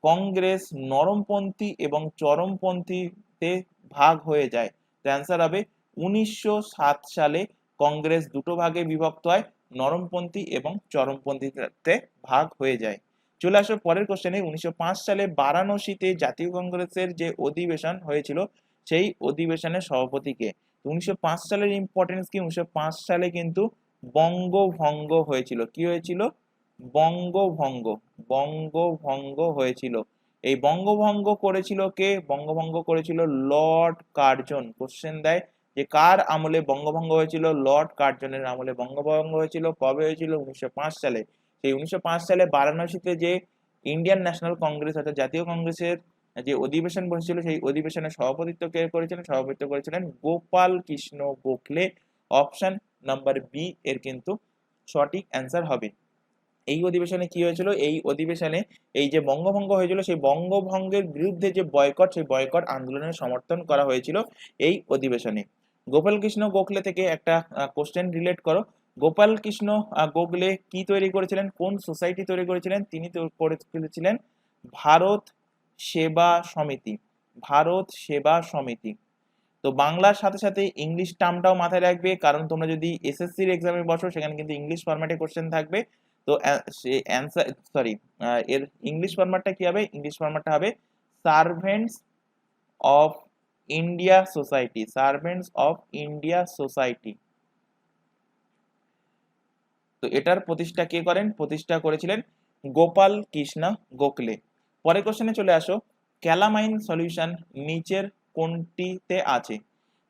A: কংগ্রেস নরমপন্থী এবং চরমপন্থীতে ভাগ হয়ে যায়? তো অ্যান্সার হবে 1907 সালে কংগ্রেস দুটো ভাগে বিভক্ত হয়, নরমপন্থী এবং চরমপন্থীতে ভাগ হয়ে যায়। চলে আসো পরের কোশ্চেনে। 1905 সালে বারাণসীতে জাতীয় কংগ্রেসের যে অধিবেশন হয়েছিল সেই অধিবেশনের সভাপতি কে? 1905 সালের ইম্পর্টেন্স কি? 1905 সালে কিন্তু বঙ্গভঙ্গ হয়েছিল। কি হয়েছিল? বঙ্গভঙ্গ, বঙ্গভঙ্গ হয়েছিল। এই বঙ্গভঙ্গ করেছিল কে? বঙ্গভঙ্গ করেছিল লর্ড কার্জন। কোশ্চেন দেয় যে কার আমলে বঙ্গভঙ্গ হয়েছিল? লর্ড কার্জনের আমলে বঙ্গভঙ্গ হয়েছিল। কবে হয়েছিল? 1905 সালে। সেই 1905 সালে বারাণসীতে যে ইন্ডিয়ান ন্যাশনাল কংগ্রেস অর্থাৎ জাতীয় কংগ্রেসের যে অধিবেশন বসেছিল সেই অধিবেশনে সভাপতিত্ব কে করেছিলেন? সভাপতিত্ব করেছিলেন Gopal Krishna Gokhale. Option number B এর কিন্তু সঠিক অ্যান্সার হবে। এই অধিবেশনে কি হয়েছিল? এই অধিবেশনে এই যে বঙ্গভঙ্গ হয়েছিল সেই বঙ্গভঙ্গের বিরুদ্ধে যে বয়কট, সেই বয়কট আন্দোলনের সমর্থন করা হয়েছিল এই অধিবেশনে। গোপাল কৃষ্ণ গোখলে থেকে একটা কোশ্চেন রিলেট করো। গোপাল কৃষ্ণ গোখলে কি তৈরি করেছিলেন? কোন সোসাইটি তৈরি করেছিলেন? তিনি করেছিলেন ভারত সেবা সমিতি, ভারত সেবা সমিতি। তো বাংলার সাথে সাথে ইংলিশ টার্মটাও মাথায় রাখবে, কারণ তোমরা যদি এসএসসির এক্সামে বসো সেখানে কিন্তু ইংলিশ ফরম্যাটে কোশ্চেন থাকবে। তো অ্যান্সার সরি এর ইংলিশ ফরম্যাটটা কি হবে? ইংলিশ ফরম্যাটটা হবে servants of India society, servants of India society. তো এটার প্রতিষ্ঠা কে করেন? প্রতিষ্ঠা করেছিলেন গোপাল কৃষ্ণ গোখলে। পরের কোশ্চেনে চলে আসো। ক্যালামাইন সলিউশন নিচের কোনটিতে আছে?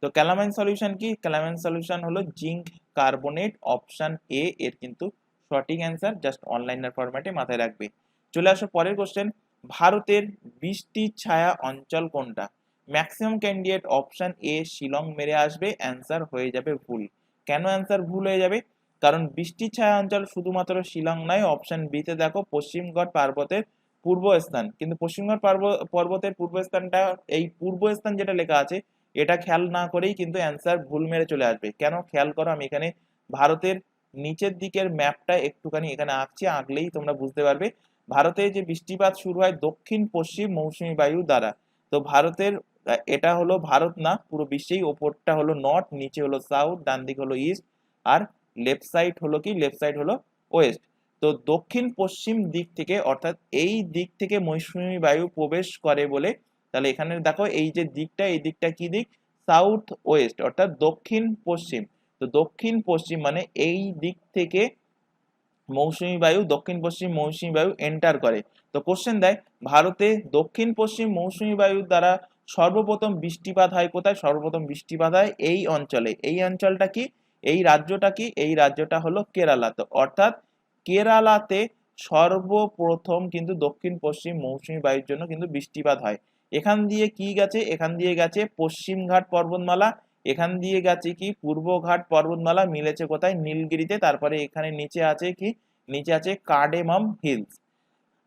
A: তো ক্যালামাইন সলিউশন কি? ক্যালামাইন সলিউশন হলো জিঙ্ক কার্বনেট। অপশন এ এর কিন্তু সঠিক অ্যান্সার, জাস্ট অনলাইনের ফরম্যাটে মাথায় রাখবে। চলে আসো পরের কোশ্চেন। ভারতের বৃষ্টি ছায়া অঞ্চল কোনটা? Maximum candidate option A Shillong মেরে আসবে, অ্যান্সার হয়ে যাবে ভুল। কেন অ্যান্সার ভুল হয়ে যাবে? কারণ বৃষ্টি ছায়া অঞ্চল শুধুমাত্র শিলং নয়, অপশন বি তে দেখো পশ্চিমঘাট পর্বতের পূর্বস্থান। কিন্তু পশ্চিমঘাট পর্বতের পূর্বস্থানটা, এই পূর্বস্থান যেটা লেখা আছে এটা খেয়াল না করেই কিন্তু অ্যান্সার ভুল মেরে চলে আসবে। কেন? খেয়াল করো, আমি এখানে ভারতের নিচের দিকের ম্যাপটা একটুখানি এখানে আঁকছি, আঁকলেই তোমরা বুঝতে পারবে। ভারতে যে বৃষ্টিপাত শুরু হয় দক্ষিণ পশ্চিম মৌসুমী বায়ু দ্বারা। তো ভারতের এটা হলো ভারত না, পুরো বিশ্বেই ওপরটা হলো নর্থ, নিচে হলো সাউথ, ডান দিক হলো ইস্ট, আর লেফট সাইড হলো কি? লেফট সাইড হলো ওয়েস্ট। তো দক্ষিণ পশ্চিম দিক থেকে অর্থাৎ এই দিক থেকে মৌসুমী বায়ু প্রবেশ করে বলে, তাহলে এখানে দেখো এই যে দিকটা, এই দিকটা কি দিক? সাউথ ওয়েস্ট অর্থাৎ দক্ষিণ পশ্চিম। তো দক্ষিণ পশ্চিম মানে এই দিক থেকে মৌসুমী বায়ু, দক্ষিণ পশ্চিম মৌসুমী বায়ু এন্টার করে। তো কোশ্চেন দেয় ভারতে দক্ষিণ পশ্চিম মৌসুমী বায়ুর দ্বারা সর্বপ্রথম বৃষ্টিপাত হয় কোথায়? সর্বপ্রথম বৃষ্টিপাত হয় এই অঞ্চলে। এই অঞ্চলটা কি? এই রাজ্যটা কি? এই রাজ্যটা হলো কেরালা। তো অর্থাৎ কেরালাতে সর্বপ্রথম কিন্তু দক্ষিণ পশ্চিম মৌসুমী বায়ুর জন্য কিন্তু বৃষ্টিপাত হয়। এখান দিয়ে কি গেছে? এখান দিয়ে গেছে পশ্চিমঘাট পর্বতমালা, এখান দিয়ে গেছে কি পূর্বঘাট পর্বতমালা, মিলেছে কোথায়? নীলগিরিতে। তারপরে এখানে নিচে আছে কি? নিচে আছে কার্ডেমাম হিলস,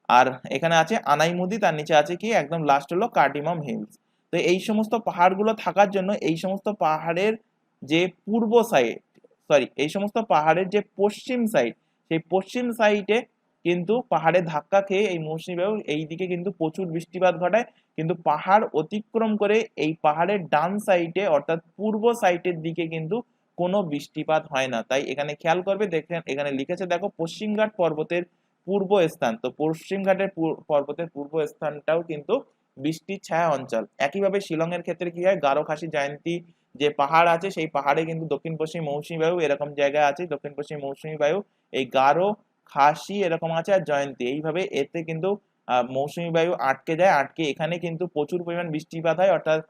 A: আর এখানে আছে আনাইমুদি, তার নিচে আছে কি? একদম লাস্ট হলো কার্ডিমাম হিলস। তো এই সমস্ত পাহাড়গুলো থাকার জন্য এই সমস্ত পাহাড়ের যে পূর্ব সাইড, সরি এই সমস্ত পাহাড়ের যে পশ্চিম সাইড, সেই পশ্চিম সাইডে কিন্তু পাহাড়ে ধাক্কা খেয়ে এই মৌসুমী বায়ু এই দিকে কিন্তু প্রচুর বৃষ্টিপাত ঘটায়, কিন্তু পাহাড় অতিক্রম করে এই পাহাড়ের ডান সাইডে অর্থাৎ পূর্ব সাইডের দিকে কিন্তু কোনো বৃষ্টিপাত হয় না। তাই এখানে খেয়াল করবে, দেখেন এখানে লিখেছে দেখো পশ্চিমঘাট পর্বতের পূর্ব স্থান, তো পশ্চিমঘাটের পর্বতের পূর্ব স্থানটাও কিন্তু বৃষ্টির ছায়া অঞ্চল। একইভাবে শিলং এর ক্ষেত্রে কি হয়, গারো খাসি জয়ন্তী যে পাহাড় আছে সেই পাহাড়ে কিন্তু দক্ষিণ পশ্চিম মৌসুমী বায়ু এরকম জায়গায় আছে, দক্ষিণ পশ্চিম মৌসুমী বায়ু এই গারো খাসি এরকম আছে আর জয়ন্তী, এইভাবে এতে কিন্তু মৌসুমী বায়ু আটকে যায়, আটকে এখানে কিন্তু প্রচুর পরিমাণ বৃষ্টিপাত হয়, অর্থাৎ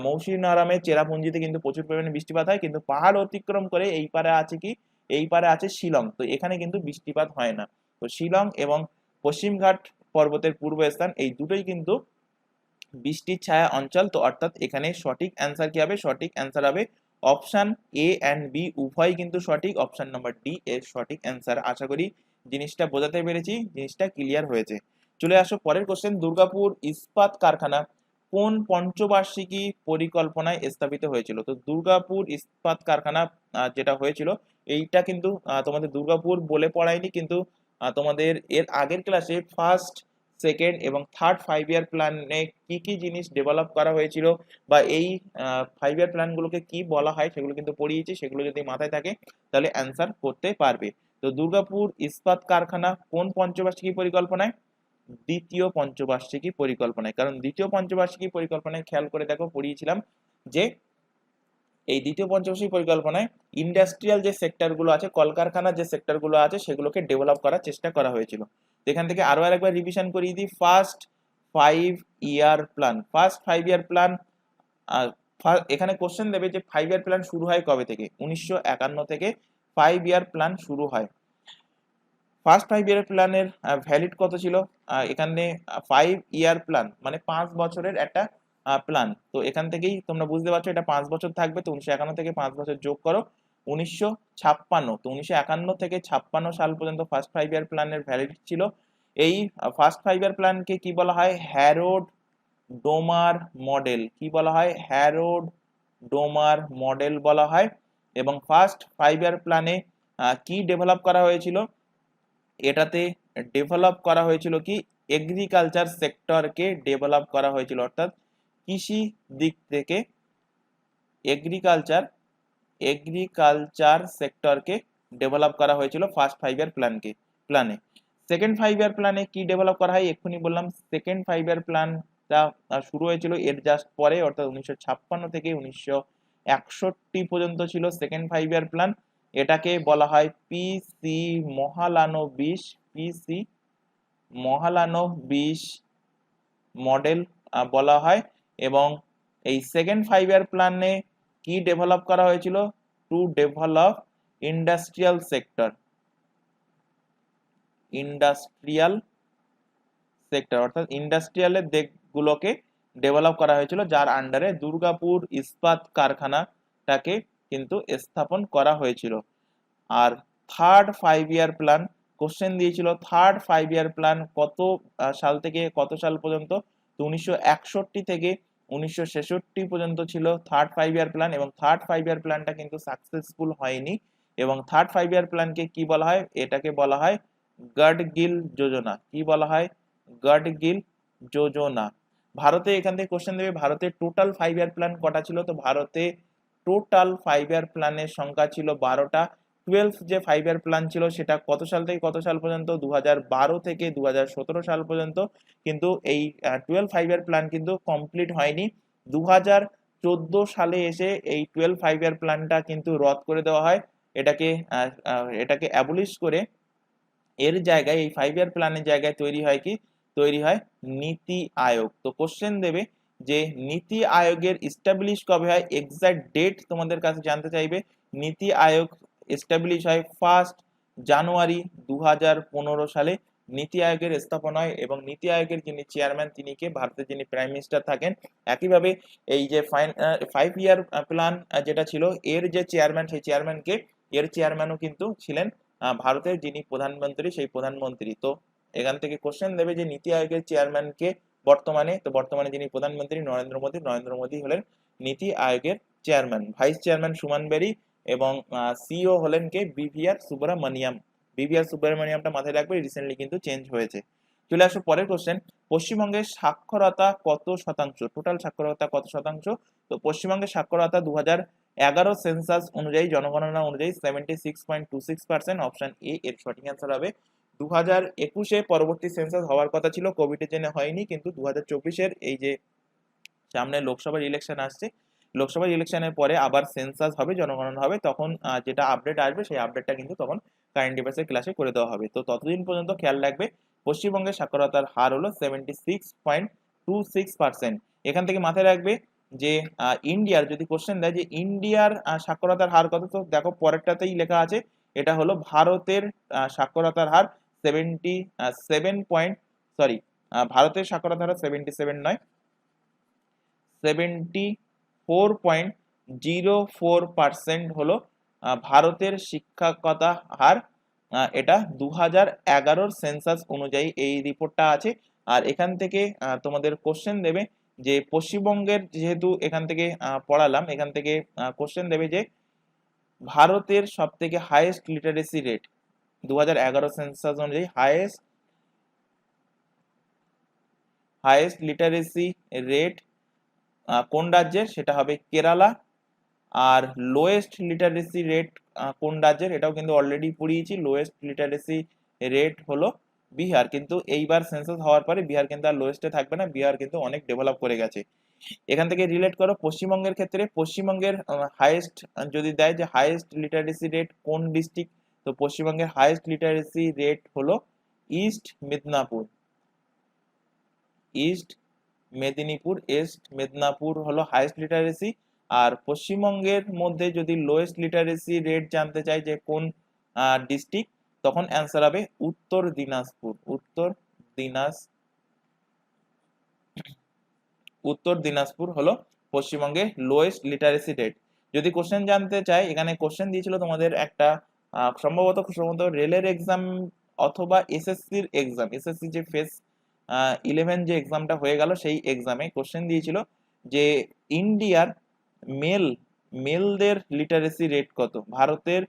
A: মৌসিনরামের চেরাপুঞ্জিতে কিন্তু প্রচুর পরিমাণে বৃষ্টিপাত হয়, কিন্তু পাহাড় অতিক্রম করে এই পারে আছে কি, এই পারে আছে শিলং, তো এখানে কিন্তু বৃষ্টিপাত হয় না। তো শিলং এবং পশ্চিমঘাট পর্বতের পূর্ব স্থান এই দুটোই কিন্তু বৃষ্টির ছায়া অঞ্চল। তো অর্থাৎ এখানে সঠিক অ্যান্সার কি হবে, সঠিক অ্যান্সার হবে অপশন এ অ্যান্ড বি উভয় কিন্তু সঠিক, অপশন নাম্বার ডি এর সঠিক অ্যান্সার। আশা করি জিনিসটা বোঝাতে পেরেছি, জিনিসটা ক্লিয়ার হয়েছে। চলে আসো পরের কোশ্চেন, দুর্গাপুর ইস্পাত কারখানা কোন পঞ্চবার্ষিকী পরিকল্পনায় স্থাপিত হয়েছিল? তো দুর্গাপুর ইস্পাত কারখানা যেটা হয়েছিল এইটা কিন্তু তোমাদের দুর্গাপুর বলে পড়ায়নি, কিন্তু তোমাদের এর আগের ক্লাসে ফার্স্ট, সেকেন্ড এবং থার্ড 5 ইয়ার প্ল্যানে কি কি জিনিস ডেভেলপ করা হয়েছিল বা এই 5 ইয়ার প্ল্যানগুলোকে কি বলা হয় সেগুলো কিন্তু পড়িয়েছি, সেগুলো যদি মাথায় থাকে তাহলে অ্যান্সার করতে পারবে। তো দুর্গাপুর ইস্পাত কারখানা কোন পঞ্চবার্ষিকী পরিকল্পনায়? দ্বিতীয় পঞ্চবার্ষিকী পরিকল্পনায়, কারণ দ্বিতীয় পঞ্চবার্ষিকী পরিকল্পনায় খেয়াল করে দেখো পড়িয়েছিলাম যে এই দ্বিতীয় পঞ্চবার্ষিকী পরিকল্পনায় ইন্ডাস্ট্রিয়াল যে সেক্টরগুলো আছে, কলকারখানার যে সেক্টরগুলো আছে সেগুলোকে ডেভেলপ করার চেষ্টা করা হয়েছিল। তো এখান থেকে আরো আরেকবার রিভিশন করিয়ে দিই, first 5 year plan, first 5 year plan, এখানে কোশ্চেন দেবে যে 5 ইয়ার প্ল্যান শুরু হয় কবে থেকে, 1951 থেকে 5 ইয়ার প্ল্যান শুরু হয়। ফার্স্ট 5 ইয়ার প্ল্যানের ভ্যালিড কত ছিল, এখানে 5 ইয়ার প্ল্যান মানে 5 বছরের একটা প্ল্যান, তো এখান থেকেই তোমরা বুঝতে পারছো এটা 5 বছর থাকবে, তো 1951 থেকে 5 বছর যোগ করো 1956, তো 1951 থেকে 56 সাল পর্যন্ত ফার্স্ট 5 ইয়ার প্ল্যানের ভ্যালিড ছিল। এই ফার্স্ট 5 ইয়ার প্ল্যানকে কি বলা হয়, হ্যারোড ডোমার মডেল, কি বলা হয়, হ্যারোড ডোমার মডেল বলা হয়। এবং ফার্স্ট 5 ইয়ার প্ল্যানে কি ডেভেলপ করা হয়েছিল, এটাতে ডেভেলপ করা হয়েছিল কি, এগ্রিকালচার সেক্টরকে ডেভেলপ করা হয়েছিল, অর্থাৎ কৃষি দিক থেকে এগ্রিকালচার সেক্টরকে ডেভেলপ করা হয়েছিল ফার্স্ট 5 ইয়ার প্ল্যানে। সেকেন্ড 5 ইয়ার প্ল্যানে কি ডেভেলপ করা হয়, এক্ষুনি বললাম সেকেন্ড 5 ইয়ার প্ল্যানটা শুরু হয়েছিল এর জাস্ট পরে, অর্থাৎ 1956 থেকে 1961 পর্যন্ত ছিল সেকেন্ড 5 ইয়ার প্ল্যান। এটাকে বলা হয় পিসি মহালানোবিশ, পিসি মহালানোবিশ মডেল বলা হয়। এবং এই সেকেন্ড 5 ইয়ার প্ল্যানে কি ডেভেলপ করা হয়েছিল, টু ডেভেলপ ইন্ডাস্ট্রিয়াল সেক্টর, অর্থাৎ ইন্ডাস্ট্রিয়ালের দিকগুলোকে ডেভেলপ করা হয়েছিল, যার আন্ডারে দুর্গাপুর ইস্পাত কারখানাটাকে কিন্তু স্থাপন করা হয়েছিল। আর থার্ড 5 ইয়ার প্ল্যান কোশ্চেন দিয়েছিল, থার্ড 5 ইয়ার প্ল্যান কত সাল থেকে কত সাল পর্যন্ত, তো 1961 থেকে 1966 পর্যন্ত ছিল থার্ড 5 ইয়ার প্ল্যান, এবং থার্ড 5 ইয়ার প্ল্যানটা কিন্তু সাকসেসফুল হয়নি। এবং থার্ড 5 ইয়ার প্ল্যানকে কি বলা হয়, এটাকে বলা হয় গাডগিল যোজনা, কি বলা হয়, গাডগিল যোজনা। ভারতে এখান থেকে কোশ্চেন দেবে ভারতের টোটাল 5 ইয়ার প্ল্যান কটা ছিল, তো ভারতে টোটাল 5 ইয়ার প্ল্যানের সংখ্যা ছিল 12টা। 12 যে 5 ইয়ার প্ল্যান ছিল সেটা কত সাল থেকে কত সাল পর্যন্ত, 2012 থেকে 2017 সাল পর্যন্ত, কিন্তু এই 12 5 ইয়ার প্ল্যান কিন্তু কমপ্লিট হয়নি। 2014 সালে এসে এই 12 5 ইয়ার প্ল্যানটা কিন্তু রদ করে দেওয়া হয়, এটাকে অ্যাবলিশ করে এর জায়গায় এই 5 ইয়ার প্ল্যানের জায়গায় তৈরি হয় কি, তৈরি হয় নীতি আয়োগ। তো কোশ্চেন দেবে যে নীতি আয়োগের এস্টাবলিশ কবে হয়, এক্সাক্ট ডেট তোমাদের কাছে জানতে চাইবে। নীতি আয়োগ এস্টাবলিশ হয় 1 জানুয়ারি 2015 সালে নীতি আয়োগের স্থাপনা হয়, এবং নীতি আয়োগের যিনি চেয়ারম্যান তিনি কে, ভারতের যিনি প্রাইম মিনিস্টার থাকেন। একইভাবে এই যে 5 ইয়ার প্ল্যান যেটা ছিল এর যে চেয়ারম্যান, সেই চেয়ারম্যানকে, এর চেয়ারম্যানও কিন্তু ছিলেন ভারতের যিনি প্রধানমন্ত্রী, সেই প্রধানমন্ত্রী। তো এখান থেকে কোশ্চেন দেবে যে নীতি আয়োগের চেয়ারম্যান কে বর্তমানে, তো বর্তমানে যিনি প্রধানমন্ত্রী নরেন্দ্র মোদী হলেন নীতি আয়োগের চেয়ারম্যান। ভাইস চেয়ারম্যান সুমান বেরি এবং সিইও হলেন কে, বিভিআর সুব্রমণিয়াম। বিভিআর সুব্রমণিয়ামটা মাথায় রাখবে, রিসেন্টলি কিন্তু চেঞ্জ হয়েছে। চলে আসো পরের কোশ্চেন, পশ্চিমবঙ্গের সাক্ষরতা কত শতাংশ, টোটাল সাক্ষরতা কত শতাংশ? তো পশ্চিমবঙ্গের সাক্ষরতা 2011 সেন্সাস অনুযায়ী, জনগণনা অনুযায়ী 76.26%। অপশন এ এর সঠিক অ্যান্সার হবে। 2021-এ পরবর্তী সেন্সাস হওয়ার কথা ছিল, কোভিডের জন্য হয়নি, কিন্তু 2024-এর এই যে সামনে লোকসভার ইলেকশন আসছে, লোকসভার ইলেকশনের পরে আবার সেন্সাস হবে, জনগণনা হবে, তখন যেটা আপডেট আসবে সেই আপডেটটা কিন্তু তখন কারেন্ট অ্যাফেয়ার্সের ক্লাসে করে দেওয়া হবে। তো ততদিন পর্যন্ত খেয়াল রাখবে পশ্চিমবঙ্গের সাক্ষরতার হার হলো 76.26%। এখান থেকে মাথায় রাখবে যে ইন্ডিয়ার যদি কোশ্চেন দেয় যে ইন্ডিয়ার সাক্ষরতার হার কত, তো দেখো পরেরটাতেই লেখা আছে, এটা হলো ভারতের সাক্ষরতার হার ভারতের সাক্ষরতার হার 77 নয়, 74.04% হলো ভারতের শিক্ষকতা হার। এটা 2011 সেন্সাস অনুযায়ী এই রিপোর্টটা আছে। আর এখান থেকে তোমাদের কোশ্চেন দেবে যে পশ্চিমবঙ্গের, যেহেতু এখান থেকে পড়ালাম, এখান থেকে কোশ্চেন দেবে যে ভারতের সব থেকে হাইয়েস্ট লিটারেসি রেট 2011 সেন্সাস অনুযায়ী হাইয়েস্ট লিটারেসি রেট কোন রাজ্যের, সেটা হবে কেরালা। আর লোয়েস্ট লিটারেসি রেট কোন রাজ্যের, এটাও কিন্তু অলরেডি পড়িয়েছি, লোয়েস্ট লিটারেসি রেট হলো বিহার। কিন্তু এইবার সেন্সাস হওয়ার পরে বিহার কিন্তু আর লোয়েস্টে থাকবে না, বিহার কিন্তু অনেক ডেভেলপ করে গেছে। এখান থেকে রিলেট করো পশ্চিমবঙ্গের ক্ষেত্রে, পশ্চিমবঙ্গের হাইয়েস্ট যদি দেয় যে হাইয়েস্ট লিটারেসি রেট কোন ডিস্ট্রিক্ট, তো পশ্চিমবঙ্গের হাইয়েস্ট লিটারেসি রেট হলো ইস্ট মেদিনীপুর হলো হাইয়েস্ট লিটারেসি। আর পশ্চিমবঙ্গের মধ্যে যদি লোয়েস্ট লিটারেসি রেট জানতে চাই যে কোন ডিস্ট্রিক্ট, তখন অ্যান্সার হবে উত্তর দিনাজপুর হলো পশ্চিমবঙ্গের লোয়েস্ট লিটারেসি রেট। যদি কোশ্চেন জানতে চাই, এখানে কোশ্চেন দিয়েছিল তোমাদের একটা সম্ভবত রেলের এক্সাম অথবা এসএসসির এক্সাম, এসএসসি যে ফেস 11 যে এক্সামটা হয়ে গেল সেই এক্সামে কোশ্চেন দিয়েছিল যে ইন্ডিয়ার মেলদের লিটারেসি রেট কত। ভারতের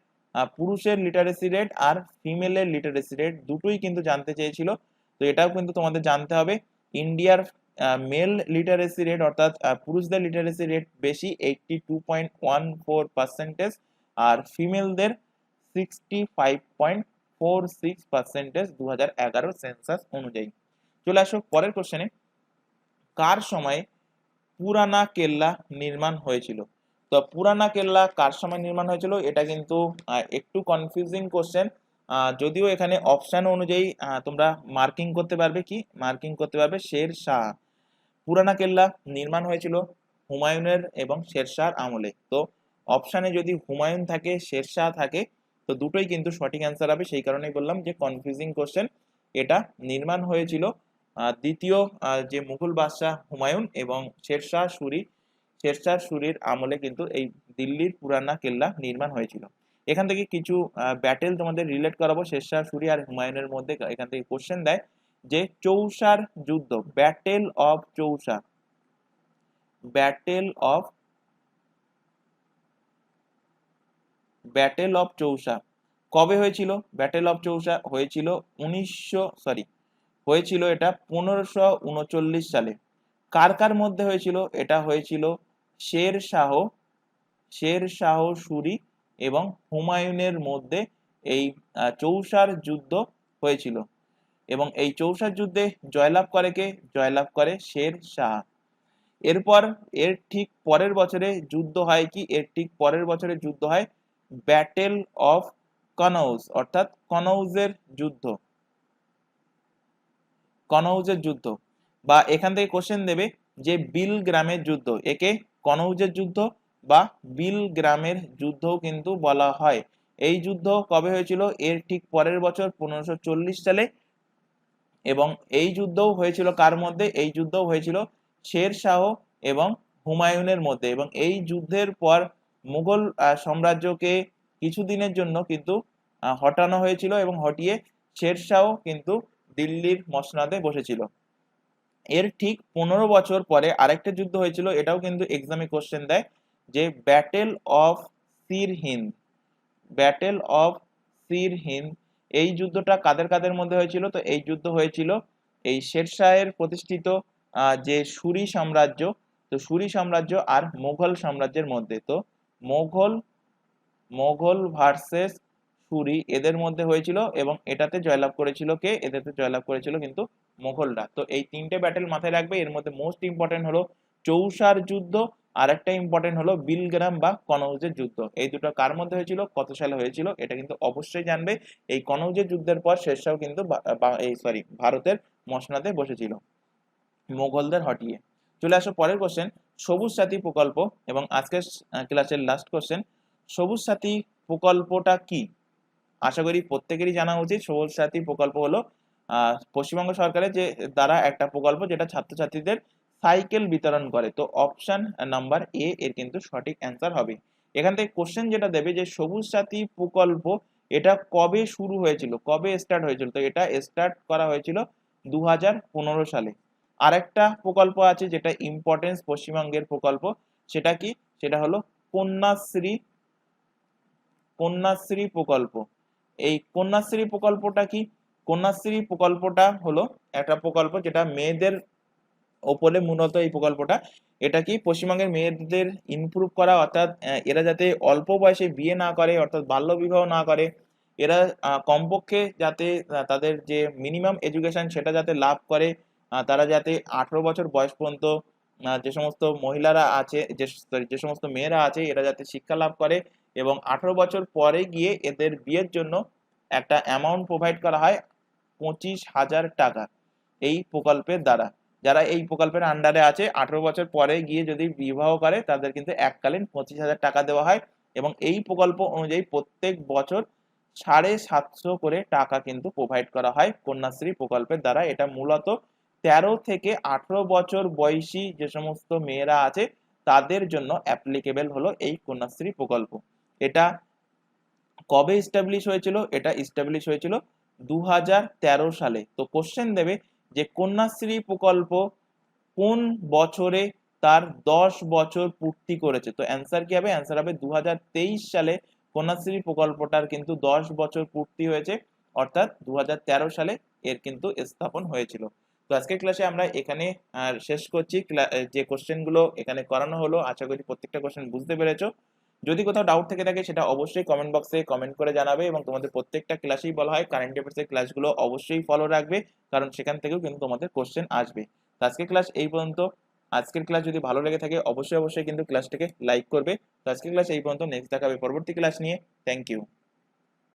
A: পুরুষের লিটারেসি রেট আর ফিমেলের লিটারেসি রেট দুটোই কিন্তু জানতে চেয়েছিল। তো এটাও কিন্তু তোমাদের জানতে হবে, ইন্ডিয়ার মেল লিটারেসি রেট অর্থাৎ পুরুষদের লিটারেসি রেট বেশি 82.14%, আর ফিমেলদের 65.46% 2011 সেন্সাস অনুযায়ী। চলে আসো পরের কোশ্চেনে, কার সময়ে পুরানা কেল্লা নির্মাণ হয়েছিল? তো পুরানা কেল্লা কার সময় নির্মাণ হয়েছিল, এটা কিন্তু একটু কনফিউজিং কোশ্চেন, যদিও এখানে অপশন অনুযায়ী তোমরা মার্কিং করতে পারবে শের শাহ। পুরানা কেল্লা নির্মাণ হয়েছিল হুমায়ুনের এবং শেরশাহর আমলে। তো অপশানে যদি হুমায়ুন থাকে, শেরশাহ থাকে, তো দুটোই কিন্তু সঠিক অ্যান্সার হবে। সেই কারণেই বললাম যে কনফিউজিং কোশ্চেন। এটা নির্মাণ হয়েছিল দ্বিতীয় যে মুঘল বাদশাহ হুমায়ুন এবং শেরশাহ সুরির আমলে কিন্তু এই দিল্লির পুরানা কেল্লা নির্মাণ হয়েছিল। এখান থেকে কিছু ব্যাটেল তোমাদের রিলেট করাবো শেরশাহ সুরি আর হুমায়ুনের মধ্যে। এখান থেকে কোশ্চেন দেয় যে চৌসার যুদ্ধ, ব্যাটেল অফ চৌসা কবে হয়েছিল? ব্যাটেল অফ চৌসা হয়েছিল এটা 1539 সালে। কার মধ্যে হয়েছিল? এটা হয়েছিল শের শাহ সুরি এবং হুমায়ুনের মধ্যে এই চৌসার যুদ্ধ হয়েছিল। এবং এই চৌসার যুদ্ধে জয়লাভ করে শের শাহ। এরপর এর ঠিক পরের বছরে যুদ্ধ হয় ব্যাটেল অফ কনৌজ, অর্থাৎ কনৌজের যুদ্ধ। বা এখান থেকে কোশ্চেন দেবে যে বিল গ্রামের যুদ্ধ, একে কনৌজের যুদ্ধ বা বিল গ্রামের যুদ্ধও কিন্তু বলা হয়। এই যুদ্ধ কবে হয়েছিল? এর ঠিক পরের বছর 1540 সালে। এবং এই যুদ্ধও হয়েছিল কার মধ্যে? এই যুদ্ধও হয়েছিল শের শাহ এবং হুমায়ুনের মধ্যে। এবং এই যুদ্ধের পর মুঘল সাম্রাজ্যকে কিছুদিনের জন্য কিন্তু হটানো হয়েছিল এবং হটিয়ে শের শাহ কিন্তু দিল্লির মসনদে বসেছিল। এর ঠিক 15 বছর পরে আরেকটা যুদ্ধ হয়েছিল, এটাও কিন্তু এক্সামে কোশ্চেন দেয় যে ব্যাটেল অফ সিরহিন্দ। এই যুদ্ধটা কাদের কাদের মধ্যে হয়েছিল? তো এই যুদ্ধ হয়েছিল এই শেরশাহের প্রতিষ্ঠিত যে সুরি সাম্রাজ্য, তো সুরি সাম্রাজ্য আর মুঘল সাম্রাজ্যের মধ্যে। তো মোঘল মোঘল ভার্সেস সুরি এদের মধ্যে হয়েছিল, এবং এটাতে জয়লাভ করেছিল কে? এটাতে জয়লাভ করেছিল কিন্তু মোঘলরা। তো এই তিনটে ব্যাটেল মাথায় রাখবে। এর মধ্যে মোস্ট ইম্পর্টেন্ট হলো চৌসার যুদ্ধ, আর একটা ইম্পর্টেন্ট হলো বিলগ্রাম বা কনৌজের যুদ্ধ। এই দুটো কার মধ্যে হয়েছিল, কত সালে হয়েছিল, এটা কিন্তু অবশ্যই জানবে। এই কনৌজের যুদ্ধের পর শেরশাহ কিন্তু ভারতের মসনদে বসেছিল মোগলদের হটিয়ে। চলে আসো পরের কোশ্চেন, সবুজ সাথী প্রকল্প, এবং আজকের ক্লাসের লাস্ট কোশ্চেন, সবুজ সাথী প্রকল্পটা কি? আশা করি প্রত্যেকেরই জানা উচিত। সবুজ সাথী প্রকল্প হলো পশ্চিমবঙ্গ সরকারের যে দ্বারা একটা প্রকল্প, যেটা ছাত্রছাত্রীদের সাইকেল বিতরণ করে। তো অপশন নাম্বার এ এর কিন্তু সঠিক অ্যান্সার হবে। এখান থেকে কোশ্চেন যেটা দেবে যে সবুজ সাথী প্রকল্প এটা কবে শুরু হয়েছিল, কবে স্টার্ট হয়েছিল? তো এটা স্টার্ট করা হয়েছিল 2015 সালে। আরেকটা প্রকল্প আছে যেটা ইম্পর্টেন্স পশ্চিমবঙ্গের প্রকল্প, সেটা কি? সেটা হলো কন্যাশ্রী কন্যাশ্রী প্রকল্প। এই কন্যাশ্রী প্রকল্পটা কি? কন্যাশ্রী প্রকল্পটা হলো একটা প্রকল্প যেটা মেয়েদের ওপরে মূলত এই প্রকল্পটা। এটা কি পশ্চিমবঙ্গের মেয়েদের ইমপ্রুভ করা, অর্থাৎ এরা যাতে অল্প বয়সে বিয়ে না করে, অর্থাৎ বাল্য বিবাহ না করে, এরা কমপক্ষে যাতে তাদের যে মিনিমাম এডুকেশন সেটা যাতে লাভ করে, তারা যাতে 18 বছর বয়স পর্যন্ত যে সমস্ত মহিলারা আছে, যে সমস্ত মেয়েরা আছে, এরা যাতে শিক্ষা লাভ করে, এবং 18 বছর পরে গিয়ে এদের বিয়ের জন্য একটা অ্যামাউন্ট প্রোভাইড করা হয় 25,000 টাকা এই প্রকল্পের দ্বারা। যারা এই প্রকল্পের আন্ডারে আছে 18 বছর পরে গিয়ে যদি বিবাহ করে, তাদের কিন্তু এককালীন 25,000 টাকা দেওয়া হয়, এবং এই প্রকল্প অনুযায়ী প্রত্যেক বছর 750 করে টাকা কিন্তু প্রোভাইড করা হয় কন্যাশ্রী প্রকল্পের দ্বারা। এটা মূলত 13 থেকে 18 বছর বয়সী যে সমস্ত মেয়েরা আছে তাদের জন্য অ্যাপ্লিকেবল হলো এই কন্যাশ্রী প্রকল্প। এটা কবে এস্টাবলিশ হয়েছিল? এটা এস্টাবলিশ হয়েছিল 2013 সালে। তো কোশ্চেন দেবে যে কন্যাশ্রী প্রকল্প কোন বছরে তার 10 বছর পূর্তি করেছে? তো অ্যান্সার কি হবে? অ্যান্সার হবে 2023 সালে কন্যাশ্রী প্রকল্পটার কিন্তু 10 বছর পূর্তি হয়েছে, অর্থাৎ 2013 সালে এর কিন্তু স্থাপন হয়েছিল। তো আজকের ক্লাসে আমরা এখানে শেষ করছি। যে কোশ্চেনগুলো এখানে করানো হলো, আশা করি প্রত্যেকটা কোশ্চেন বুঝতে পেরেছো। যদি কোথাও ডাউট থেকে থাকে সেটা অবশ্যই কমেন্ট বক্সে কমেন্ট করে জানাবে, এবং তোমাদের প্রত্যেকটা ক্লাসেই বলা হয় কারেন্ট অ্যাফেয়ার্সের ক্লাসগুলো অবশ্যই ফলো রাখবে, কারণ সেখান থেকেও কিন্তু তোমাদের কোশ্চেন আসবে। তো আজকের ক্লাস এই পর্যন্ত। আজকের ক্লাস যদি ভালো লেগে থাকে অবশ্যই কিন্তু ক্লাসটাকে লাইক করবে। তো আজকের ক্লাস এই পর্যন্ত, নেক্সট দেখা হবে পরবর্তী ক্লাস নিয়ে। Thank you.